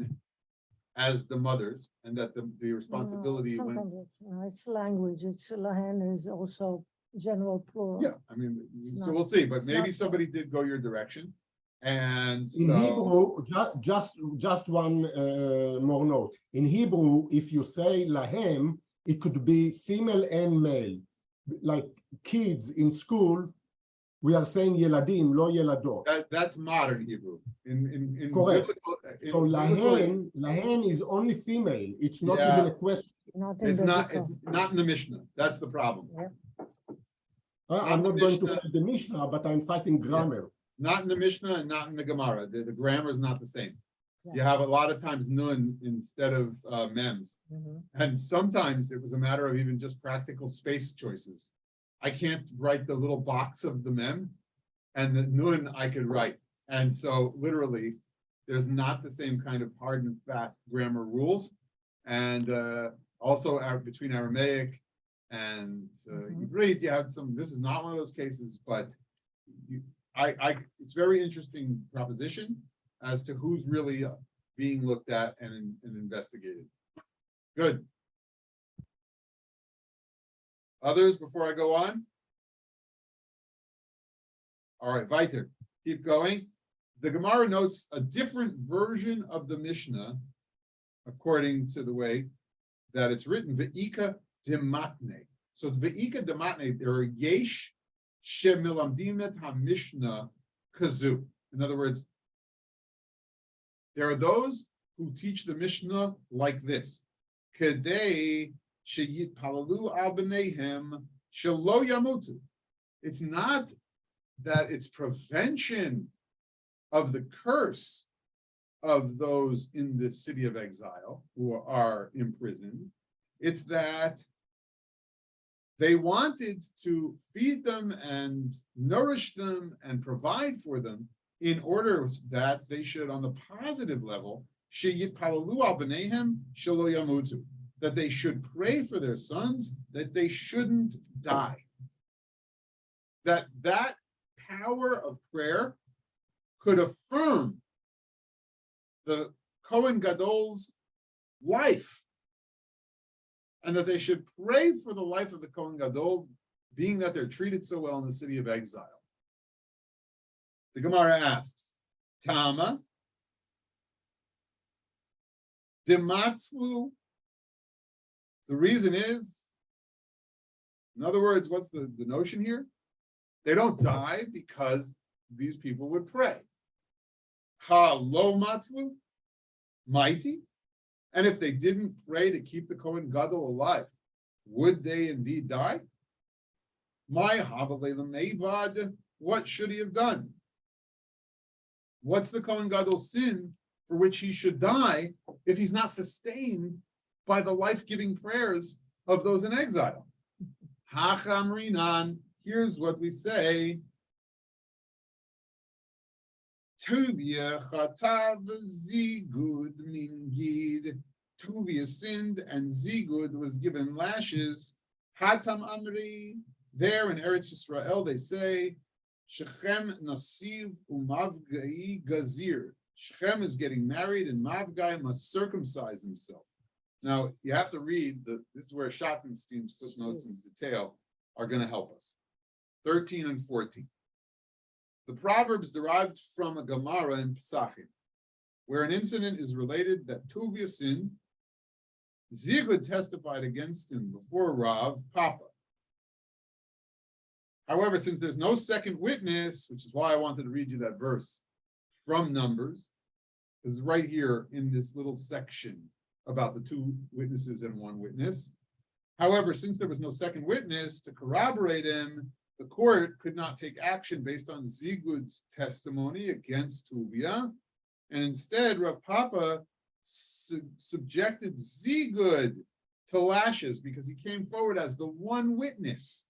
as the mothers, and that the responsibility went. Sometimes it's language. It's Lahen is also general plural. Yeah, I mean, It's so not- we'll see, but it's maybe not- somebody did go your direction. And In so, Hebrew, just one more note. In Hebrew, if you say lahem, it could be female and male. Like kids in school, we are saying yeladim, lo yeladot. that's modern Hebrew. In Correct. biblical, in So biblical- lahen is only female. It's not Yeah. even a question. Not in it's not biblical. in the Mishnah. That's the problem. Yeah. I'm the not going to Mishnah. fight the Mishnah, but I'm fighting grammar. Not in the Mishnah and not in the Gemara. The grammar is not the same. Yeah. You have a lot of times nun instead of mems. Mhm. And sometimes it was a matter of even just practical space choices. I can't write the little box of the mem, and the nun I could write. And so literally, there's not the same kind of hard and fast grammar rules. And also between Aramaic and Mhm. Hebrew, you have some, this is not one of those cases, but it's very interesting proposition as to who's really being looked at and investigated. Good. Others before I go on? All right, weiter. Keep going. The Gemara notes a different version of the Mishnah, according to the way that it's written, Ve'ika dematne. So Ve'ika dematne, there are yesh shemilamdimet ha-mishnah kazu. In other words, there are those who teach the Mishnah like this. Kedei sheyitpalalu al b'neihem shelo yamutu. It's not that it's prevention of the curse of those in the city of exile who are imprisoned. It's that they wanted to feed them and nourish them and provide for them in order that they should, on the positive level, sheyitpalalu al b'neihem shelo yamutu, that they should pray for their sons, that they shouldn't die. That power of prayer could affirm the Kohen Gadol's life, and that they should pray for the life of the Kohen Gadol, being that they're treated so well in the city of exile. The Gemara asks, Tama, Dematzlu. The reason is, in other words, what's the notion here? They don't die because these people would pray. Ha lo matzlu, mighty. And if they didn't pray to keep the Kohen Gadol alive, would they indeed die? My havalelam, what should he have done? What's the Kohen Gadol's sin for which he should die if he's not sustained by the life-giving prayers of those in exile? Hachamrinan, here's what we say. Tuvia chatav zigud mingid. Tuvia sinned and Zigud was given lashes. Hatam Amri, there in Eretz Yisrael they say, Shechem nasiv umavgai gazir. Shechem is getting married and Mavgai must circumcise himself. Now you have to read, this is where Schottenstein's footnotes in detail are going to help us. 13 and 14. The Proverbs derived from a Gemara in Pesachim. where an incident is related that Tuvia sinned, Zigud testified against him before Rav Papa. However, since there's no second witness, which is why I wanted to read you that verse from Numbers, is right here in this little section about the two witnesses and one witness. However, since there was no second witness to corroborate him, the court could not take action based on Zigud's testimony against Tuvia, and instead Rav Papa subjected Zigud to lashes because he came forward as the one witness.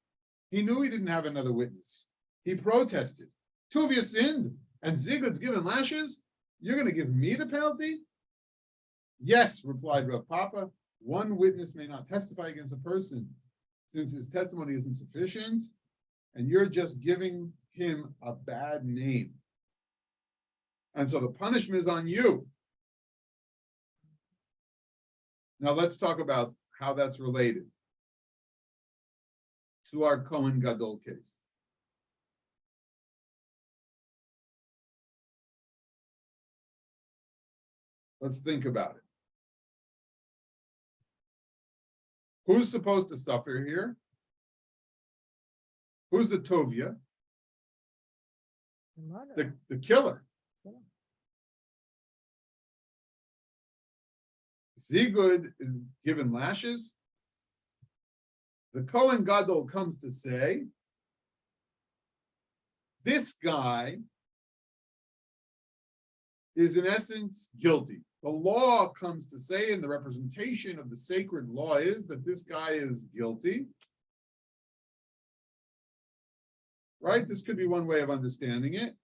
He knew he didn't have another witness. He protested. Tuvia sinned, and Zigud's given lashes? You're going to give me the penalty? Yes, replied Rav Papa. One witness may not testify against a person since his testimony isn't sufficient, and you're just giving him a bad name. And so the punishment is on you. Now let's talk about how that's related to our Kohen Gadol case. Let's think about it. Who's supposed to suffer here? Who's the Tovia? The killer. Zigud is given lashes. The Kohen Gadol comes to say, this guy is in essence guilty. The law comes to say, and the representation of the sacred law is that this guy is guilty. Right? This could be one way of understanding it.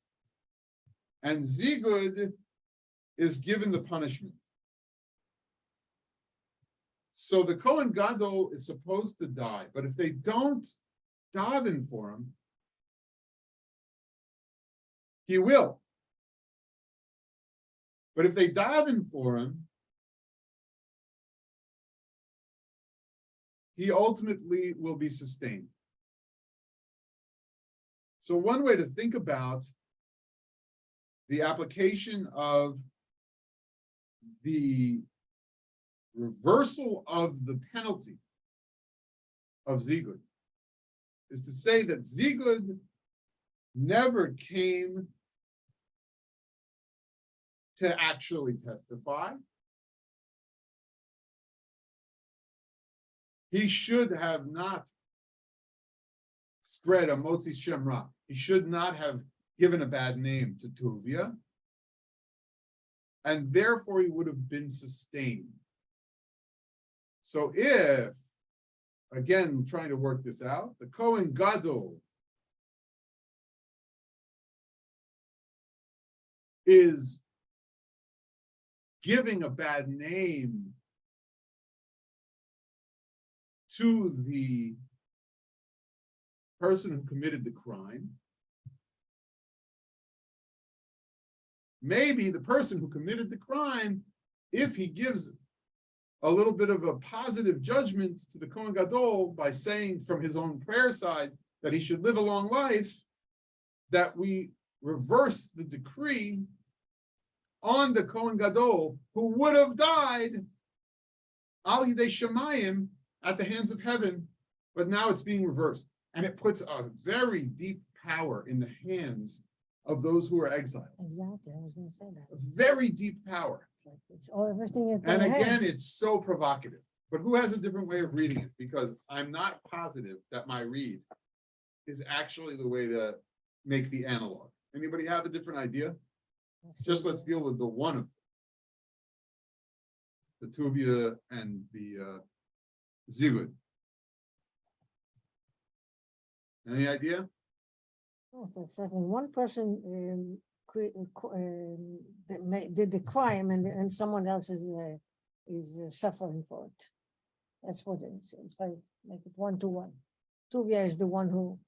And Zigud is given the punishment. So the Kohen Gadol is supposed to die, but if they don't daven for him, he will. But if they daven for him, he ultimately will be sustained. So one way to think about the application of the reversal of the penalty of Zigud is to say that Zigud never came to actually testify. He should have not spread a Motzi Shem Ra. He should not have given a bad name to Tuvia, and therefore he would have been sustained. So if, again, trying to work this out, the Kohen Gadol is giving a bad name to the person who committed the crime, maybe the person who committed the crime, if he gives a little bit of a positive judgment to the Kohen Gadol by saying from his own prayer side that he should live a long life, that we reverse the decree on the Kohen Gadol who would have died al yidei shemayim at the hands of heaven, but now it's being reversed. And it puts a very deep power in the hands of those who are exiled. Exactly, I was going to say that. A very deep power. It's like it's all everything in And their again, hands. it's so provocative. But who has a different way of reading it? Because I'm not positive that my read is actually the way to make the analog. Anybody have a different idea? Just let's deal with the one of the Tuvia and the Zigud. Any idea? Oh, so it's like when one person did the crime and someone else is suffering for it. That's what it is. If I make it 1-to-1, Tuvia is the one who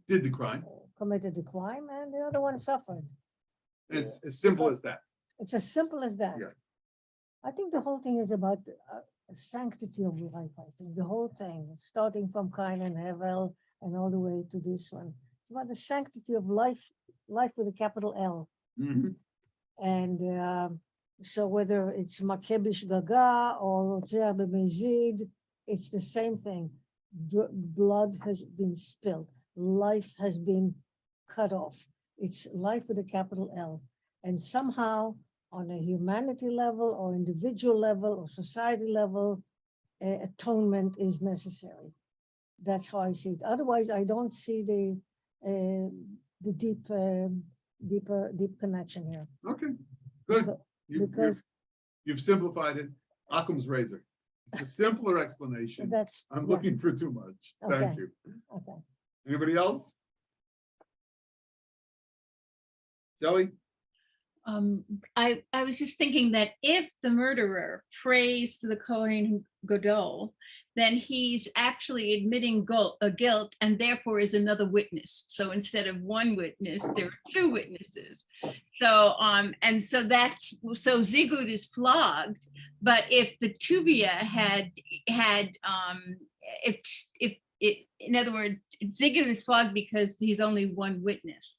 Did the crime. committed the crime, and the other one suffered. It's as simple as that. It's as simple as that. Yeah. I think the whole thing is about sanctity of life. I think the whole thing, starting from Cain and Hevel and all the way to this one. It's about the sanctity of life, life with a capital L. Mhm. And so whether it's Makebish Gaga or Rotzeh B'Mezid, it's the same thing. Blood has been spilled. Life has been cut off. It's life with a capital L. And somehow, on a humanity level or individual level or society level, atonement is necessary. That's how I see it. Otherwise, I don't see the deep connection here. Okay, good. Beca- You've- Because You've simplified it. Occam's razor. It's a simpler explanation. that's, I'm yeah, looking for too much. Thank Okay. you. okay. Anybody else? Shelley? I was just thinking that if the murderer prays to the Kohen Gadol, then he's actually admitting guilt and therefore is another witness. So instead of one witness, there are two witnesses. So and so so Zigud is flogged, but if the Tuvia had if in other words, Zigud is flogged because he's only one witness.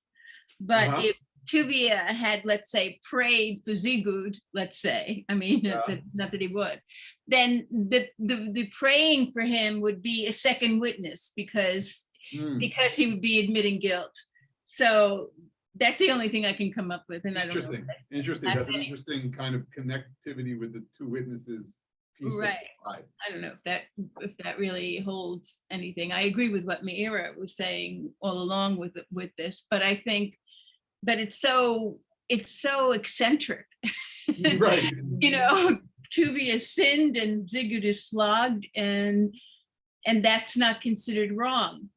But Uh-huh. if Tuvia had, let's say, prayed for Zigud, let's say, I mean, Yeah. not that he would, then the praying for him would be a second witness because he would be admitting guilt. So that's the only thing I can come up with, and I don't know. Interesting. Interesting. That's an interesting kind of connectivity with the two witnesses piece. Right. Right. I don't know if that really holds anything. I agree with what Meira was saying all along with this, but I think, but it's so eccentric. Right. You know, Tuvia sinned and Zigud is flogged, and that's not considered wrong.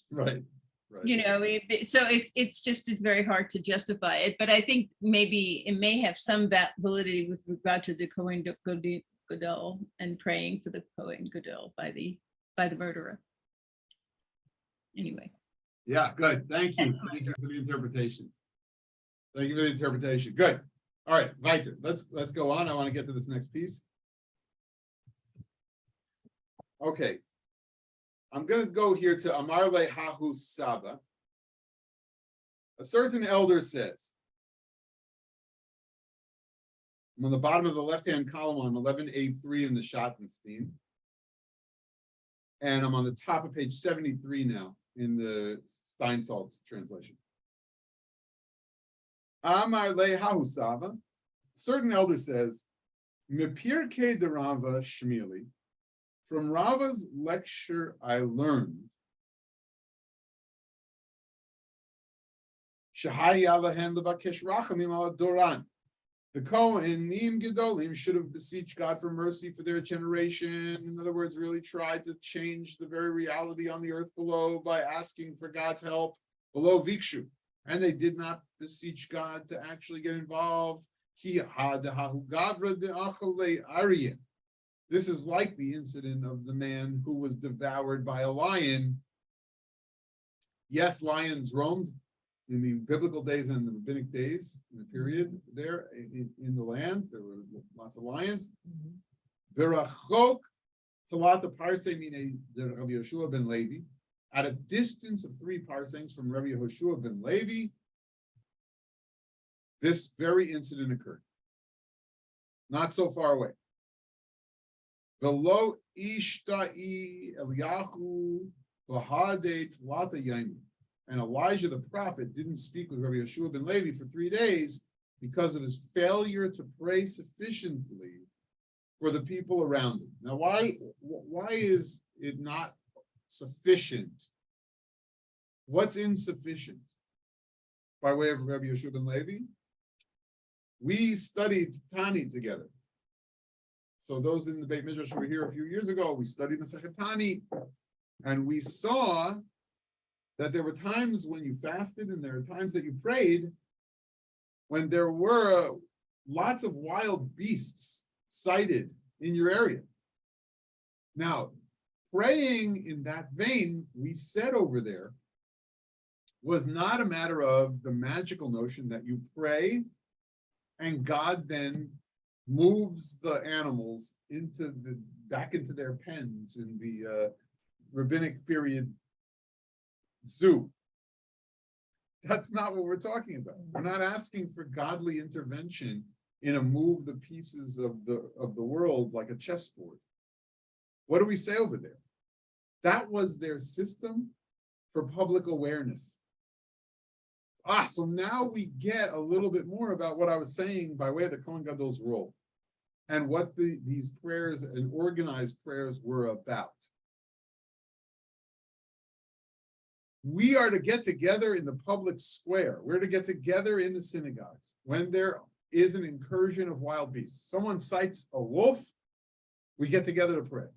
Right. Right. You know, it's very hard to justify it, but I think maybe it may have some validity with regard to the Kohen Gadol and praying for the Kohen Gadol by the murderer. Anyway. Yeah, good. Thank you. Thank you for the interpretation. Thank you for the interpretation. Good. All right, weiter. Let's go on. I want to get to this next piece. Okay. I'm going to go here to Amar Le Hahu Saba. A certain elder says, I'm on the bottom of the left-hand column on 11A3 in the Schottenstein. And I'm on the top of page 73 now in the Steinsaltz translation. Amar Le Hahu Saba. A certain elder says, Mepirke de Rava Shmili. From Rava's lecture, I learned the Kohanim Gedolim should have beseeched God for mercy for their generation. In other words, really tried to change the very reality on the earth below by asking for God's help below Vikshu. And they did not beseech God to actually get involved. This is like the incident of the man who was devoured by a lion. Yes, lions roamed in the biblical days and the rabbinic days, in the period there in the land. There were lots of lions. Verachok talata parsei mine Rabbi Yehoshua ben Levi, at a distance of 3 parsecs from Rabbi Yehoshua ben Levi, this very incident occurred. Not so far away. Below Ishtai Eliyahu Bahade Tlata Yaim. And Elijah the prophet didn't speak with Rabbi Yehoshua ben Levi for 3 days because of his failure to pray sufficiently for the people around him. Now, why is it not sufficient? What's insufficient by way of Rabbi Yehoshua ben Levi? We studied Tani together. So those in the Beit Midrash who were here a few years ago, we studied Masechet Tani, and we saw that there were times when you fasted and there are times that you prayed when there were lots of wild beasts sighted in your area. Now, praying in that vein, we said over there, was not a matter of the magical notion that you pray and God then moves the animals back into their pens in the rabbinic period zoo. That's not what we're talking about. We're not asking for godly intervention in a move the pieces of the world like a chessboard. What do we say over there? That was their system for public awareness. So now we get a little bit more about what I was saying by way of the Kohen Gadol's role and what these prayers and organized prayers were about. We are to get together in the public square. We're to get together in the synagogues when there is an incursion of wild beasts. Someone cites a wolf, we get together to pray.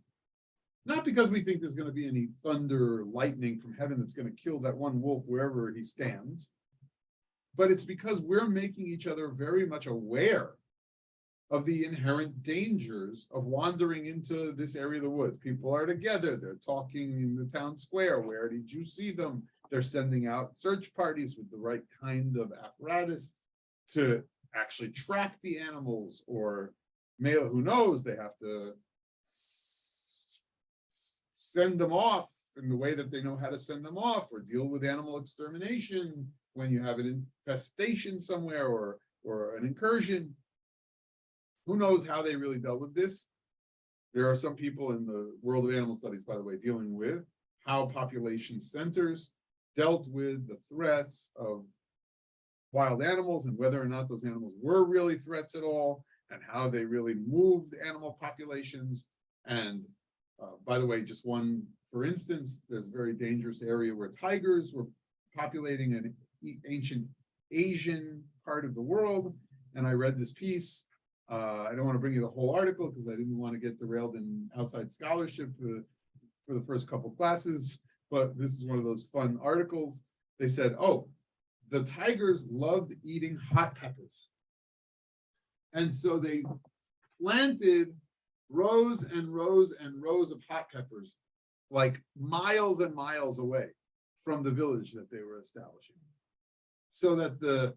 Not because we think there's going to be any thunder or lightning from heaven that's going to kill that one wolf wherever he stands, but it's because we're making each other very much aware of the inherent dangers of wandering into this area of the woods. People are together, they're talking in the town square. Where did you see them? They're sending out search parties with the right kind of apparatus to actually track the animals, or who knows, they have to send them off in the way that they know how to send them off, or deal with animal extermination when you have an infestation somewhere or an incursion. Who knows how they really dealt with this? There are some people in the world of animal studies, by the way, dealing with how population centers dealt with the threats of wild animals and whether or not those animals were really threats at all, and how they really moved animal populations. And by the way, just one, for instance, there's a very dangerous area where tigers were populating an ancient Asian part of the world. And I read this piece. I don't want to bring you the whole article because I didn't want to get derailed in outside scholarship for the first couple classes, but this is one of those fun articles. They said, oh, the tigers loved eating hot peppers. And so they planted rows and rows and rows of hot peppers, like miles and miles away from the village that they were establishing, so that the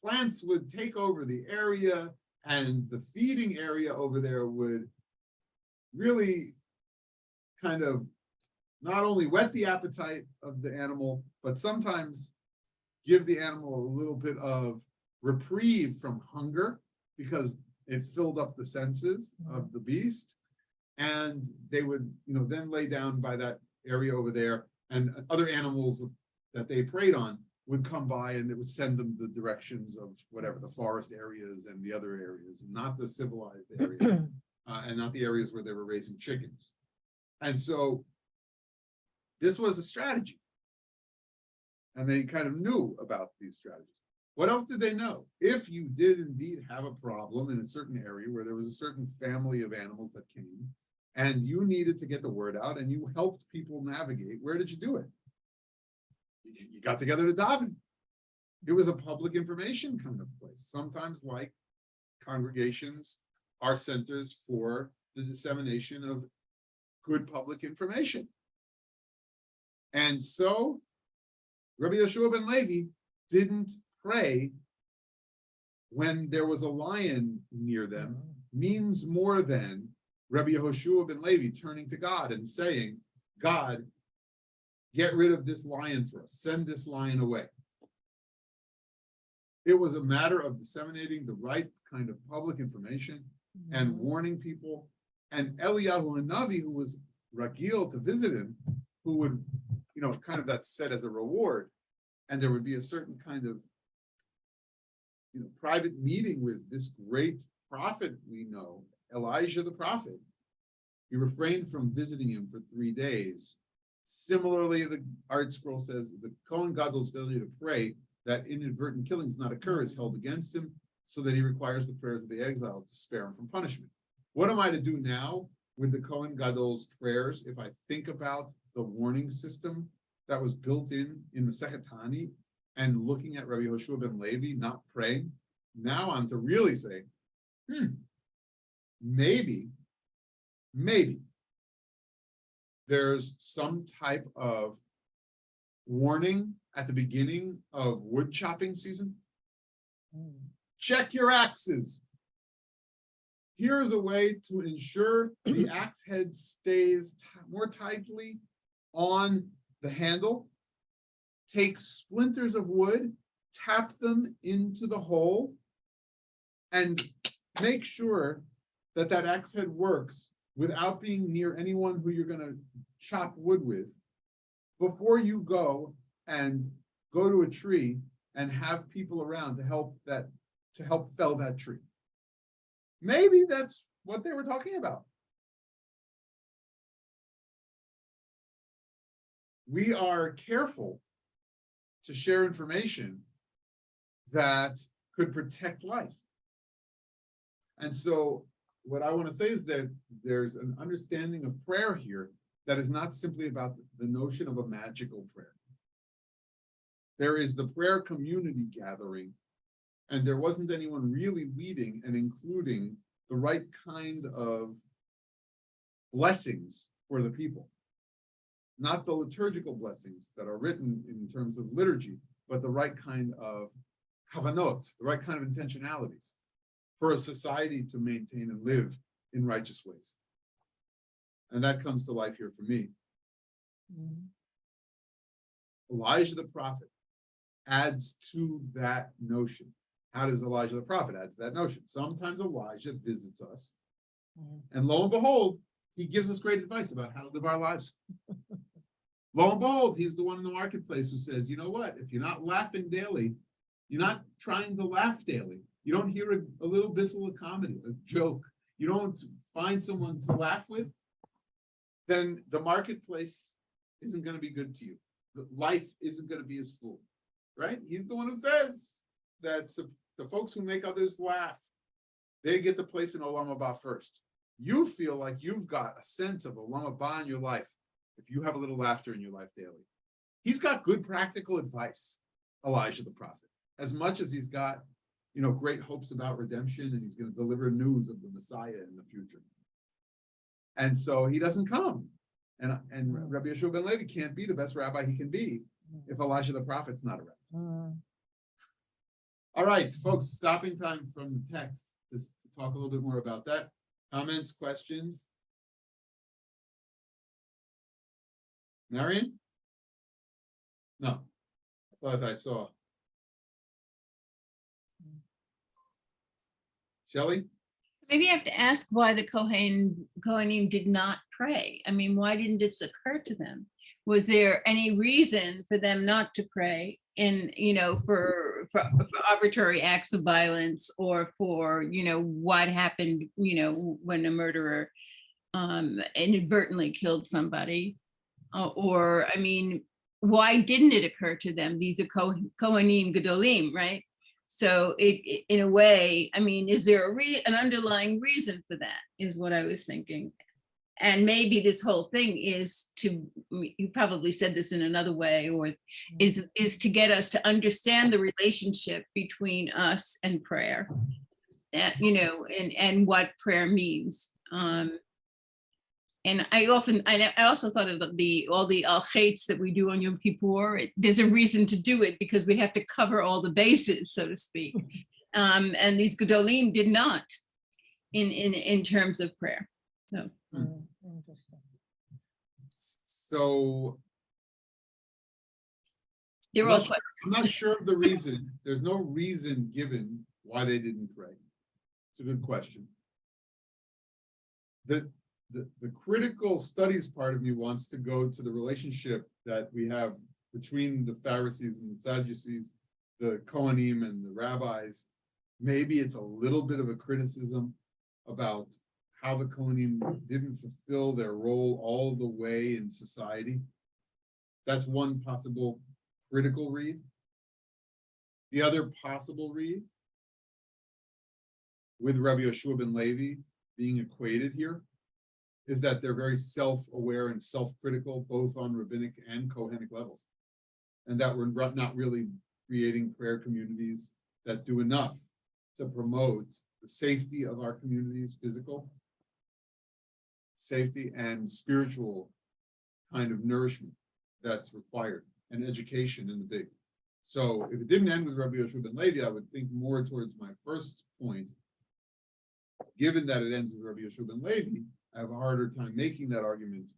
plants would take over the area, and the feeding area over there would really kind of not only whet the appetite of the animal, but sometimes give the animal a little bit of reprieve from hunger, because it filled up the senses of the beast. And they would, then lay down by that area over there, and other animals that they preyed on would come by, and it would send them the directions of whatever the forest areas and the other areas, not the civilized areas, and not the areas where they were raising chickens. And so this was a strategy. And they kind of knew about these strategies. What else did they know? If you did indeed have a problem in a certain area where there was a certain family of animals that came, and you needed to get the word out, and you helped people navigate, where did you do it? You got together to daven. It was a public information kind of place. Sometimes, like congregations, are centers for the dissemination of good public information. And so Rabbi Yeshua ben Levi didn't pray when there was a lion near them, means more than Rabbi Yehoshua ben Levi turning to God and saying, God, get rid of this lion for us, send this lion away. It was a matter of disseminating the right kind of public information and warning people. And Eliyahu Hanavi, who was Ragil to visit him, who would, kind of that's set as a reward. And there would be a certain kind of, private meeting with this great prophet we know, Elijah the prophet. He refrained from visiting him for 3 days. Similarly, the Art Scroll says the Kohen Gadol's failure to pray that inadvertent killings not occur is held against him, so that he requires the prayers of the exiles to spare him from punishment. What am I to do now with the Kohen Gadol's prayers if I think about the warning system that was built in Masechet Tani, and looking at Rabbi Yehoshua ben Levi not praying? Now I'm to really say, maybe there's some type of warning at the beginning of wood chopping season. Check your axes. Here's a way to ensure the axe head stays more tightly on the handle. take splinters of wood, tap them into the hole, and make sure that that axe head works without being near anyone who you're going to chop wood with before you go to a tree and have people around to help fell that tree. Maybe that's what they were talking about. We are careful to share information that could protect life. And so what I want to say is that there's an understanding of prayer here that is not simply about the notion of a magical prayer. There is the prayer community gathering, and there wasn't anyone really leading and including the right kind of blessings for the people. Not the liturgical blessings that are written in terms of liturgy, but the right kind of kavanot, the right kind of intentionalities for a society to maintain and live in righteous ways. And that comes to life here for me. Elijah the prophet adds to that notion. How does Elijah the prophet add to that notion? Sometimes Elijah visits us, and lo and behold, he gives us great advice about how to live our lives. Lo and behold, he's the one in the marketplace who says, you know what, if you're not laughing daily, you're not trying to laugh daily. You don't hear a little bissel of comedy, a joke. You don't find someone to laugh with, then the marketplace isn't going to be good to you. Life isn't going to be as full, right? He's the one who says that the folks who make others laugh, they get the place in Olam Haba first. You feel like you've got a sense of Olam Haba in your life if you have a little laughter in your life daily. He's got good practical advice, Elijah the prophet, as much as he's got, great hopes about redemption, and he's going to deliver news of the Messiah in the future. And so he doesn't come. And Rabbi Yeshua ben Levi can't be the best rabbi he can be if Elijah the prophet's not around. All right, folks, stopping time from the text to talk a little bit more about that. Comments, questions? Marion? No, I thought I saw. Shelley? Maybe I have to ask why the Kohanim did not pray. I mean, why didn't this occur to them? Was there any reason for them not to pray for arbitrary acts of violence, or for, what happened, when a murderer inadvertently killed somebody? Or, I mean, why didn't it occur to them? These are Kohanim Gedolim, right? So it in a way, I mean, is there an underlying reason for that, is what I was thinking. And maybe this whole thing is you probably said this in another way, or is to get us to understand the relationship between us and prayer, and what prayer means. And I also thought of all the al-chaitz that we do on Yom Kippur. There's a reason to do it, because we have to cover all the bases, so to speak. And these Gedolim did not in terms of prayer. So. Interesting. So They're all questions. I'm not sure of the reason. There's no reason given why they didn't pray. It's a good question. The critical studies part of me wants to go to the relationship that we have between the Pharisees and the Sadducees, the Kohanim and the rabbis. Maybe it's a little bit of a criticism about how the Kohanim didn't fulfill their role all the way in society. That's one possible critical read. The other possible read, with Rabbi Yeshua ben Levi being equated here, is that they're very self-aware and self-critical, both on rabbinic and Kohanic levels. And that we're not really creating prayer communities that do enough to promote the safety of our communities, physical safety and spiritual kind of nourishment that's required, and education in the big. So if it didn't end with Rabbi Yeshua ben Levi, I would think more towards my first point. Given that it ends with Rabbi Yeshua ben Levi, I have a harder time making that argument.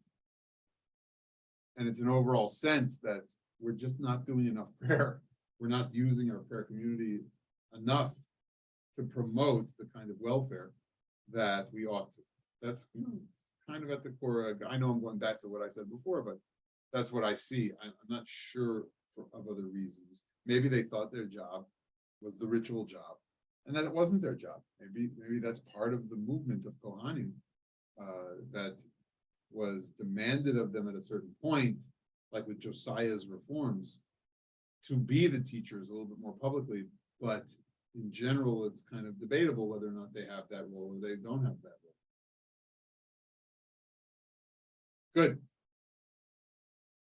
And it's an overall sense that we're just not doing enough prayer. We're not using our prayer community enough to promote the kind of welfare that we ought to. That's kind of at the core. I know I'm going back to what I said before, but that's what I see. I'm not sure of other reasons. Maybe they thought their job was the ritual job, and that it wasn't their job. Maybe that's part of the movement of Kohanim that was demanded of them at a certain point, like with Josiah's reforms, to be the teachers a little bit more publicly. But in general, it's kind of debatable whether or not they have that role or they don't have that role. Good.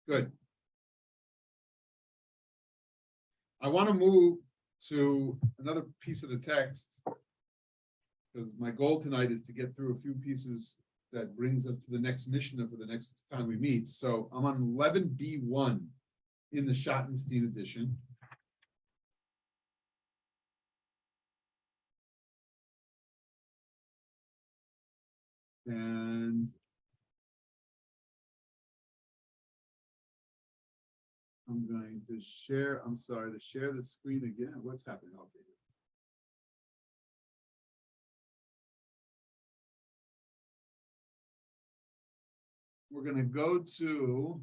Good. I want to move to another piece of the text, because my goal tonight is to get through a few pieces that brings us to the next Mishnah for the next time we meet. So I'm on 11b1 in the Schottenstein edition. And I'm going to share, I'm sorry, to share the screen again. What's happening? Okay. We're going to go to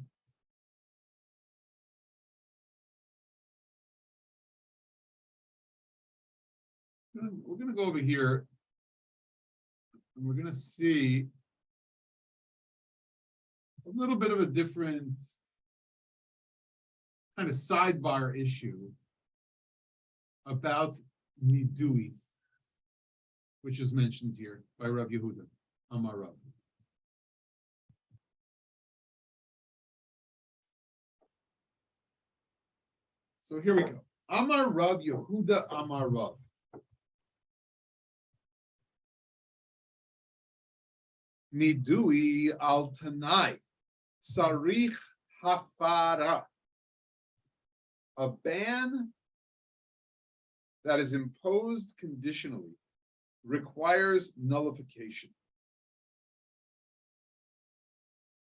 we're going to go over here, and we're going to see a little bit of a different kind of sidebar issue about Nidui, which is mentioned here by Rav Yehuda Amar Rav. So here we go. Amar Rav Yehuda Amar Rav. Nidui al Tanai Sarich Hafara. A ban that is imposed conditionally requires nullification.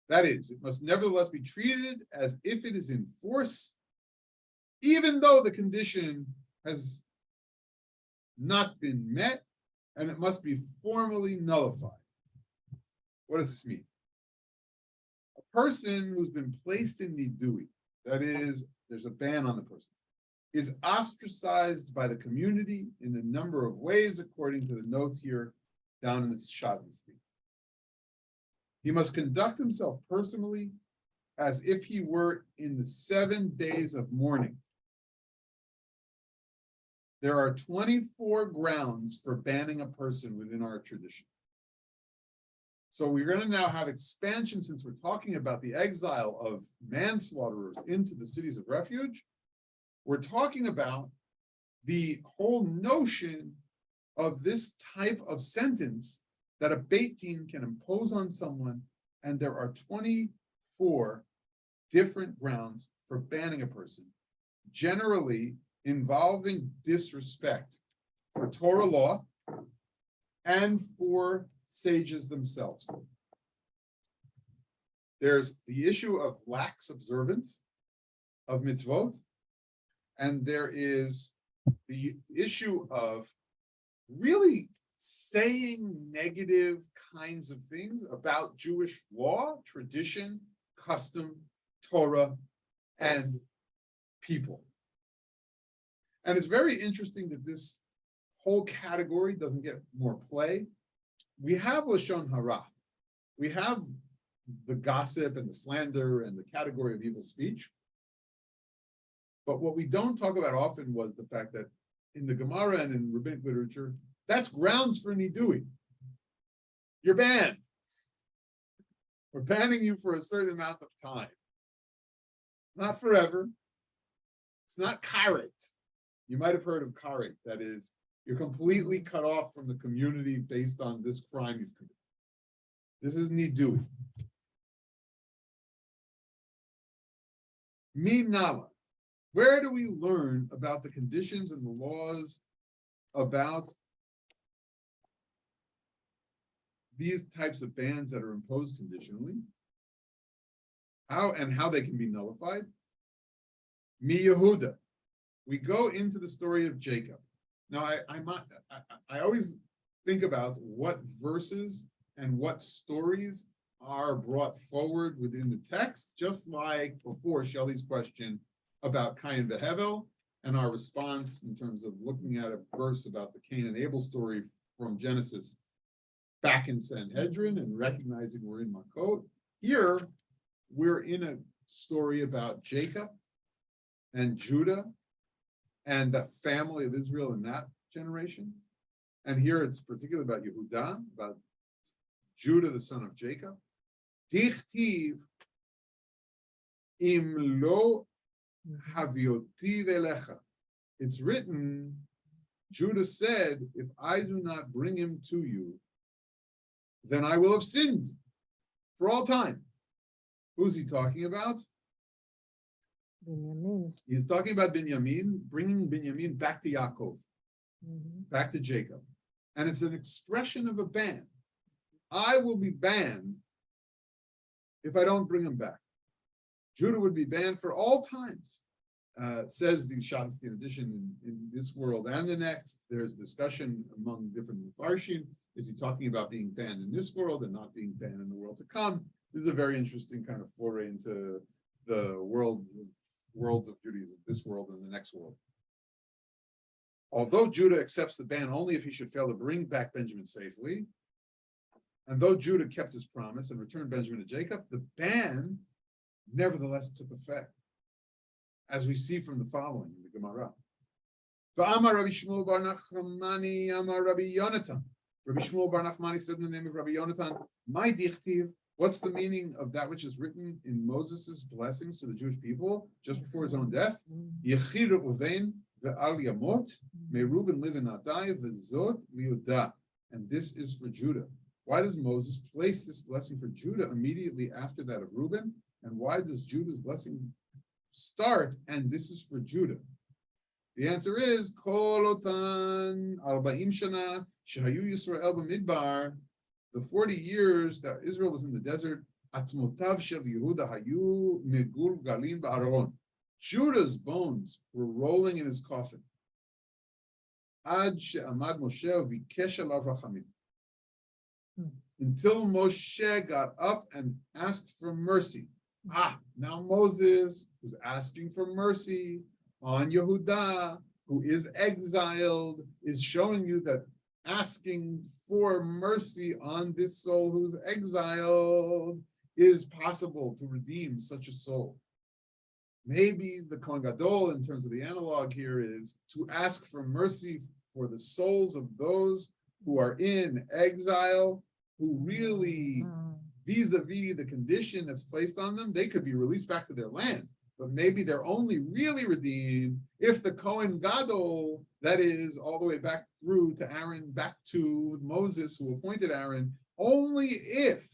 That is, it must nevertheless be treated as if it is in force, even though the condition has not been met, and it must be formally nullified. What does this mean? A person who's been placed in nidui, that is, there's a ban on the person, is ostracized by the community in a number of ways, according to the note here down in the Schottenstein. He must conduct himself personally as if he were in the 7 days of mourning. There are 24 grounds for banning a person within our tradition. So we're going to now have expansion, since we're talking about the exile of manslaughterers into the cities of refuge. We're talking about the whole notion of this type of sentence that a Beit Din can impose on someone, and there are 24 different grounds for banning a person, generally involving disrespect for Torah law and for sages themselves. There's the issue of lax observance of mitzvot, and there is the issue of really saying negative kinds of things about Jewish law, tradition, custom, Torah, and people. And it's very interesting that this whole category doesn't get more play. We have Lashon Hara. We have the gossip and the slander and the category of evil speech. But what we don't talk about often was the fact that in the Gemara and in rabbinic literature, that's grounds for nidui. You're banned. We're banning you for a certain amount of time. Not forever. It's not karet. You might have heard of karet. That is, you're completely cut off from the community based on this crime you've committed. This is nidui. Minala. Where do we learn about the conditions and the laws about these types of bans that are imposed conditionally? How they can be nullified? Mi Yehuda. We go into the story of Jacob. Now, I always think about what verses and what stories are brought forward within the text, just like before Shelley's question about Cain and Hevel, and our response in terms of looking at a verse about the Cain and Abel story from Genesis back in Sanhedrin and recognizing we're in Makkot. Here, we're in a story about Jacob and Judah and the family of Israel in that generation. And here it's particularly about Yehuda, about Judah, the son of Jacob. Dichtiv im lo havioti velecha. It's written, Judah said, if I do not bring him to you, then I will have sinned for all time. Who's he talking about? Binyamin. He's talking about Binyamin, bringing Binyamin back to Yaakov, back to Jacob. And it's an expression of a ban. I will be banned if I don't bring him back. Judah would be banned for all times, says the Shabbostin edition in this world and the next. There's discussion among different Mepharshim. Is he talking about being banned in this world and not being banned in the world to come? This is a very interesting kind of foray into the worlds of Judaism, this world and the next world. Although Judah accepts the ban only if he should fail to bring back Benjamin safely, and though Judah kept his promise and returned Benjamin to Jacob, the ban nevertheless took effect, as we see from the following in the Gemara. V'amar Rabbi Shmuel bar Nachmani amar Rabbi Yonatan. Rabbi Shmuel bar Nachmani said in the name of Rabbi Yonatan, my dichtiv, what's the meaning of that which is written in Moses' blessings to the Jewish people just before his own death? Yechir Reuven ve'al yamot, may Reuben live in Adai ve'zot liuda. And this is for Judah. Why does Moses place this blessing for Judah immediately after that of Reuben? And why does Judah's blessing start and this is for Judah? The answer is Kol otan 40 shana shehayu Yisrael b'midbar. The 40 years that Israel was in the desert, atzmotav shel Yehuda hayu megul galin ba'aron. Judah's bones were rolling in his coffin. Ad she'amad Moshe v'ikesh alav rachamim. Until Moshe got up and asked for mercy. Now Moses was asking for mercy on Yehuda, who is exiled, is showing you that asking for mercy on this soul who's exiled is possible to redeem such a soul. Maybe the Kohen Gadol, in terms of the analog here, is to ask for mercy for the souls of those who are in exile, who really, vis-a-vis the condition that's placed on them, they could be released back to their land. But maybe they're only really redeemed if the Kohen Gadol, that is, all the way back through to Aaron, back to Moses, who appointed Aaron, only if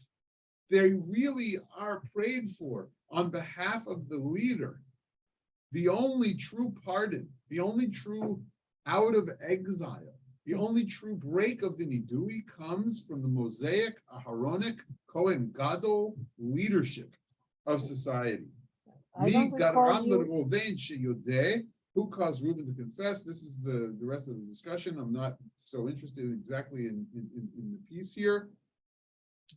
they really are prayed for on behalf of the leader. The only true pardon, the only true out of exile, the only true break of the Nidui comes from the Mosaic, Aharonic, Kohen Gadol leadership of society. I don't recall Who caused Reuben to confess? This is the rest of the discussion. I'm not so interested exactly in the piece here.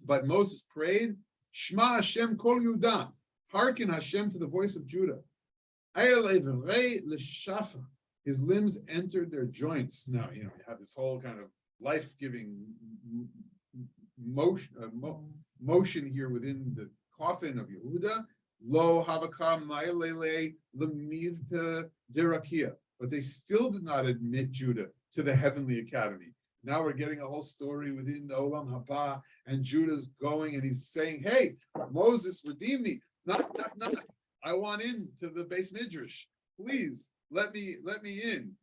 But Moses prayed, Shema Hashem kol Yehuda, hearken Hashem to the voice of Judah. His limbs entered their joints. Now, you have this whole kind of life-giving motion here within the coffin of Yehuda. Lo havaka ma'ilele lemivta derakia. But they still did not admit Judah to the heavenly academy. Now we're getting a whole story within the Olam Haba, and Judah's going and he's saying, hey, Moses, redeem me. Knock. I want in to the base midrash. Please let me in.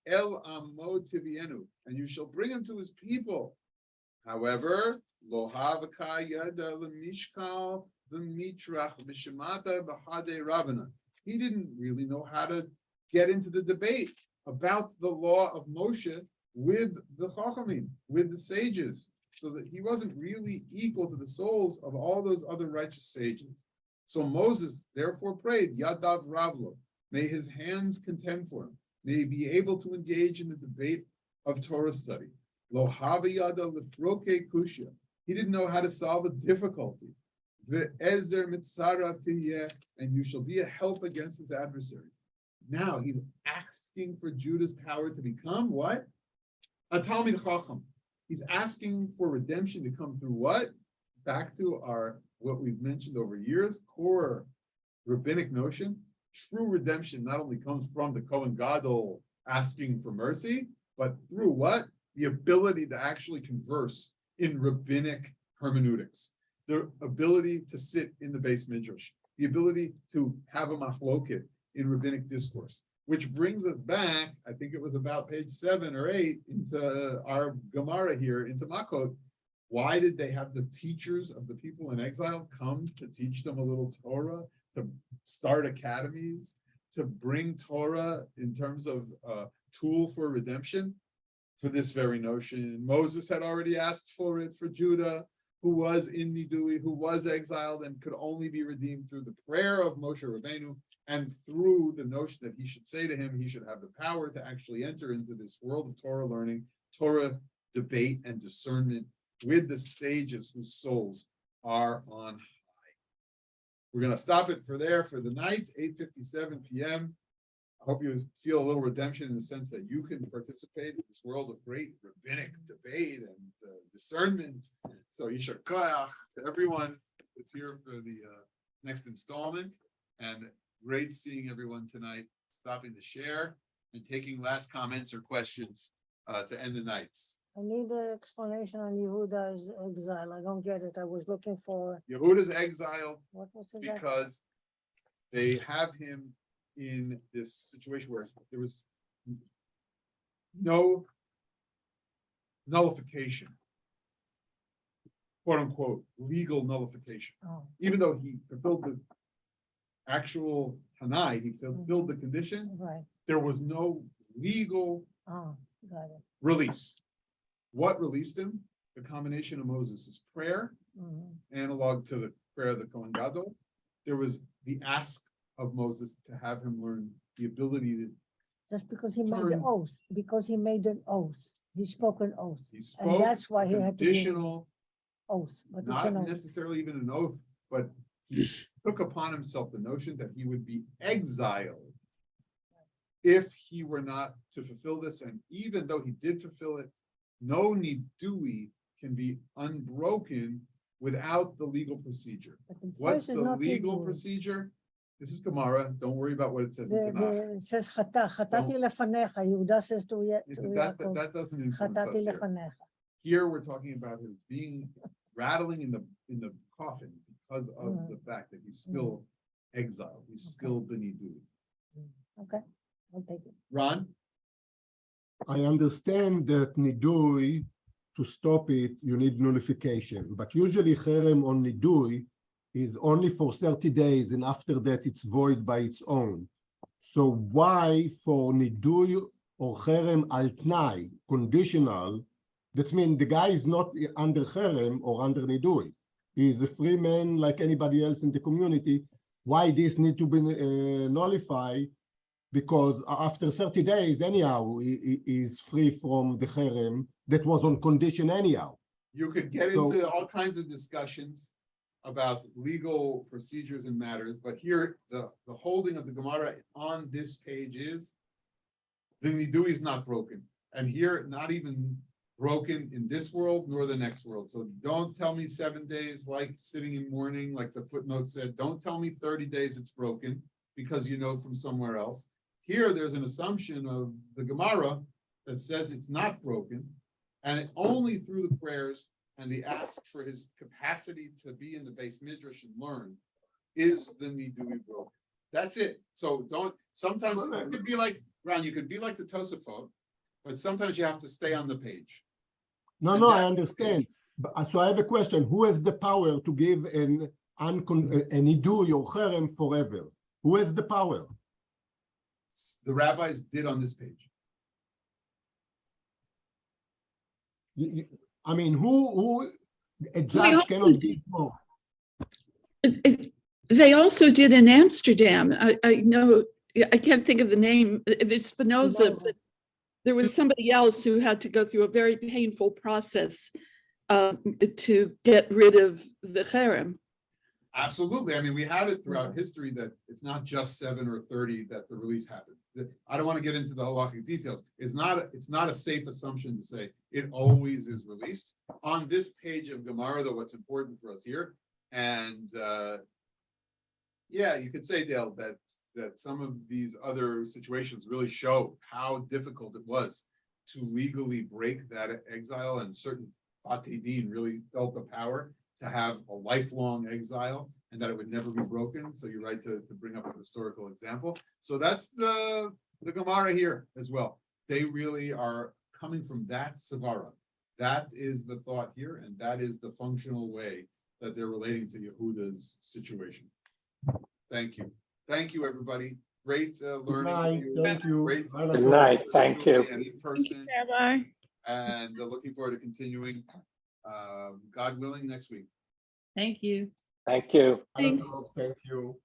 El amod tivienu, and you shall bring him to his people. However, lo havaka yada lemishkal v'mitrach b'shemata b'hadei rabbanan. He didn't really know how to get into the debate about the law of Moshe with the Chachamim, with the sages, so that he wasn't really equal to the souls of all those other righteous sages. So Moses therefore prayed, Yadav Ravlo, May his hands contend for him. May he be able to engage in the debate of Torah study. Lo haviyada lefroke kushya. He didn't know how to solve a difficulty. Ve'ezer mitzara tiyeh, and you shall be a help against his adversaries. Now he's asking for Judah's power to become what? A Talmid Chacham. He's asking for redemption to come through what? Back to what we've mentioned over years, core rabbinic notion. True redemption not only comes from the Kohen Gadol asking for mercy, but through what? The ability to actually converse in rabbinic hermeneutics, the ability to sit in the Beis Midrash, the ability to have a machloket in rabbinic discourse, which brings us back, I think it was about page 7 or 8, into our Gemara here, into Makkot. Why did they have the teachers of the people in exile come to teach them a little Torah, to start academies, to bring Torah in terms of a tool for redemption? For this very notion. Moses had already asked for it for Judah, who was in Nidui, who was exiled and could only be redeemed through the prayer of Moshe Rabbeinu, and through the notion that he should say to him, he should have the power to actually enter into this world of Torah learning, Torah debate and discernment with the sages whose souls are on high. We're going to stop it for the night, 8:57 p.m. I hope you feel a little redemption in the sense that you can participate in this world of great rabbinic debate and discernment. So Yishar Koach to everyone that's here for the next installment, and great seeing everyone tonight, stopping to share and taking last comments or questions to end the nights. I need an explanation on Yehuda's exile. I don't get it. I was looking for, Yehuda's exiled what was it? because they have him in this situation where there was no nullification, quote unquote, legal nullification. Oh, Even though he fulfilled the actual Tanai, he fulfilled the condition, right. there was no legal Oh, got it. release. What released him? The combination of Moses' prayer, Mhm. analog to the prayer of the Kohen Gadol. There was the ask of Moses to have him learn the ability to, Just because he made the Turn- oath, because he made an oath. He spoke an oath, he spoke that's why he had to be an conditional, oath, but it's not an oath. necessarily even an oath, but he took upon himself the notion that he would be exiled if he were not to fulfill this. And even though he did fulfill it, no nidui can be unbroken without the legal procedure. But the What's first is the not legal Hebrew. procedure? This is Gemara. Don't worry about what it says in Tanakh. It says חטאתי לפניך, Yehuda says to That Yaakov, doesn't influence us חטאתי here. לפניך. Here we're talking about his being rattling in the coffin because of Mhm. the fact that he's still exiled. He's still benidui. Okay, I'll take it. Ron? I understand that nidui, to stop it, you need nullification, but usually cherem on nidui is only for 30 days, and after that it's void by its own. So why for nidui or cherem al tnai, conditional, that means the guy is not under cherem or under nidui. He is a free man like anybody else in the community. Why this need to be nullified? Because after 30 days, anyhow, he is free from the cherem that was on condition anyhow. You could get So- into all kinds of discussions about legal procedures and matters, but here the holding of the Gemara on this page is the nidui is not broken. And here, not even broken in this world nor the next world. So don't tell me 7 days like sitting in mourning, like the footnote said. Don't tell me 30 days it's broken because you know from somewhere else. Here, there's an assumption of the Gemara that says it's not broken, and it only through the prayers and the ask for his capacity to be in the Beis Midrash and learn is the nidui broken. That's it. So sometimes you could be like, Ron, you could be like the Tosafot, but sometimes you have to stay on the page. No, And no, I that's- understand. But, so I have a question. Who has the power to give an nidui or cherem forever? Who has the power? The rabbis did on this page. I mean, who a They judge also cannot did. give more. They also did in Amsterdam. I know yeah, I can't think of the name. There's Spinoza, Spinoza. but there was somebody else who had to go through a very painful process to get rid of the cherem. Absolutely. I mean, we have it throughout history that it's not just 7 or 30 that the release happens. I don't want to get into the halachic details. It's not a safe assumption to say it always is released. On this page of Gemara, though, what's important for us here, and yeah, you could say, Dale, that some of these other situations really show how difficult it was to legally break that exile, and certain Batei Din really felt the power to have a lifelong exile and that it would never be broken. So you're right to bring up a historical example. So that's the Gemara here as well. They really are coming from that Savara. That is the thought here, and that is the functional way that they're relating to Yehuda's situation. Thank you. Thank you, everybody. Great Good learning. night, with you. thank you. Great to Bye see now. Good night, thank virtually you. and in person, Rabbi. and looking forward to continuing, God willing, next week. Thank you. Thank you. Thank you.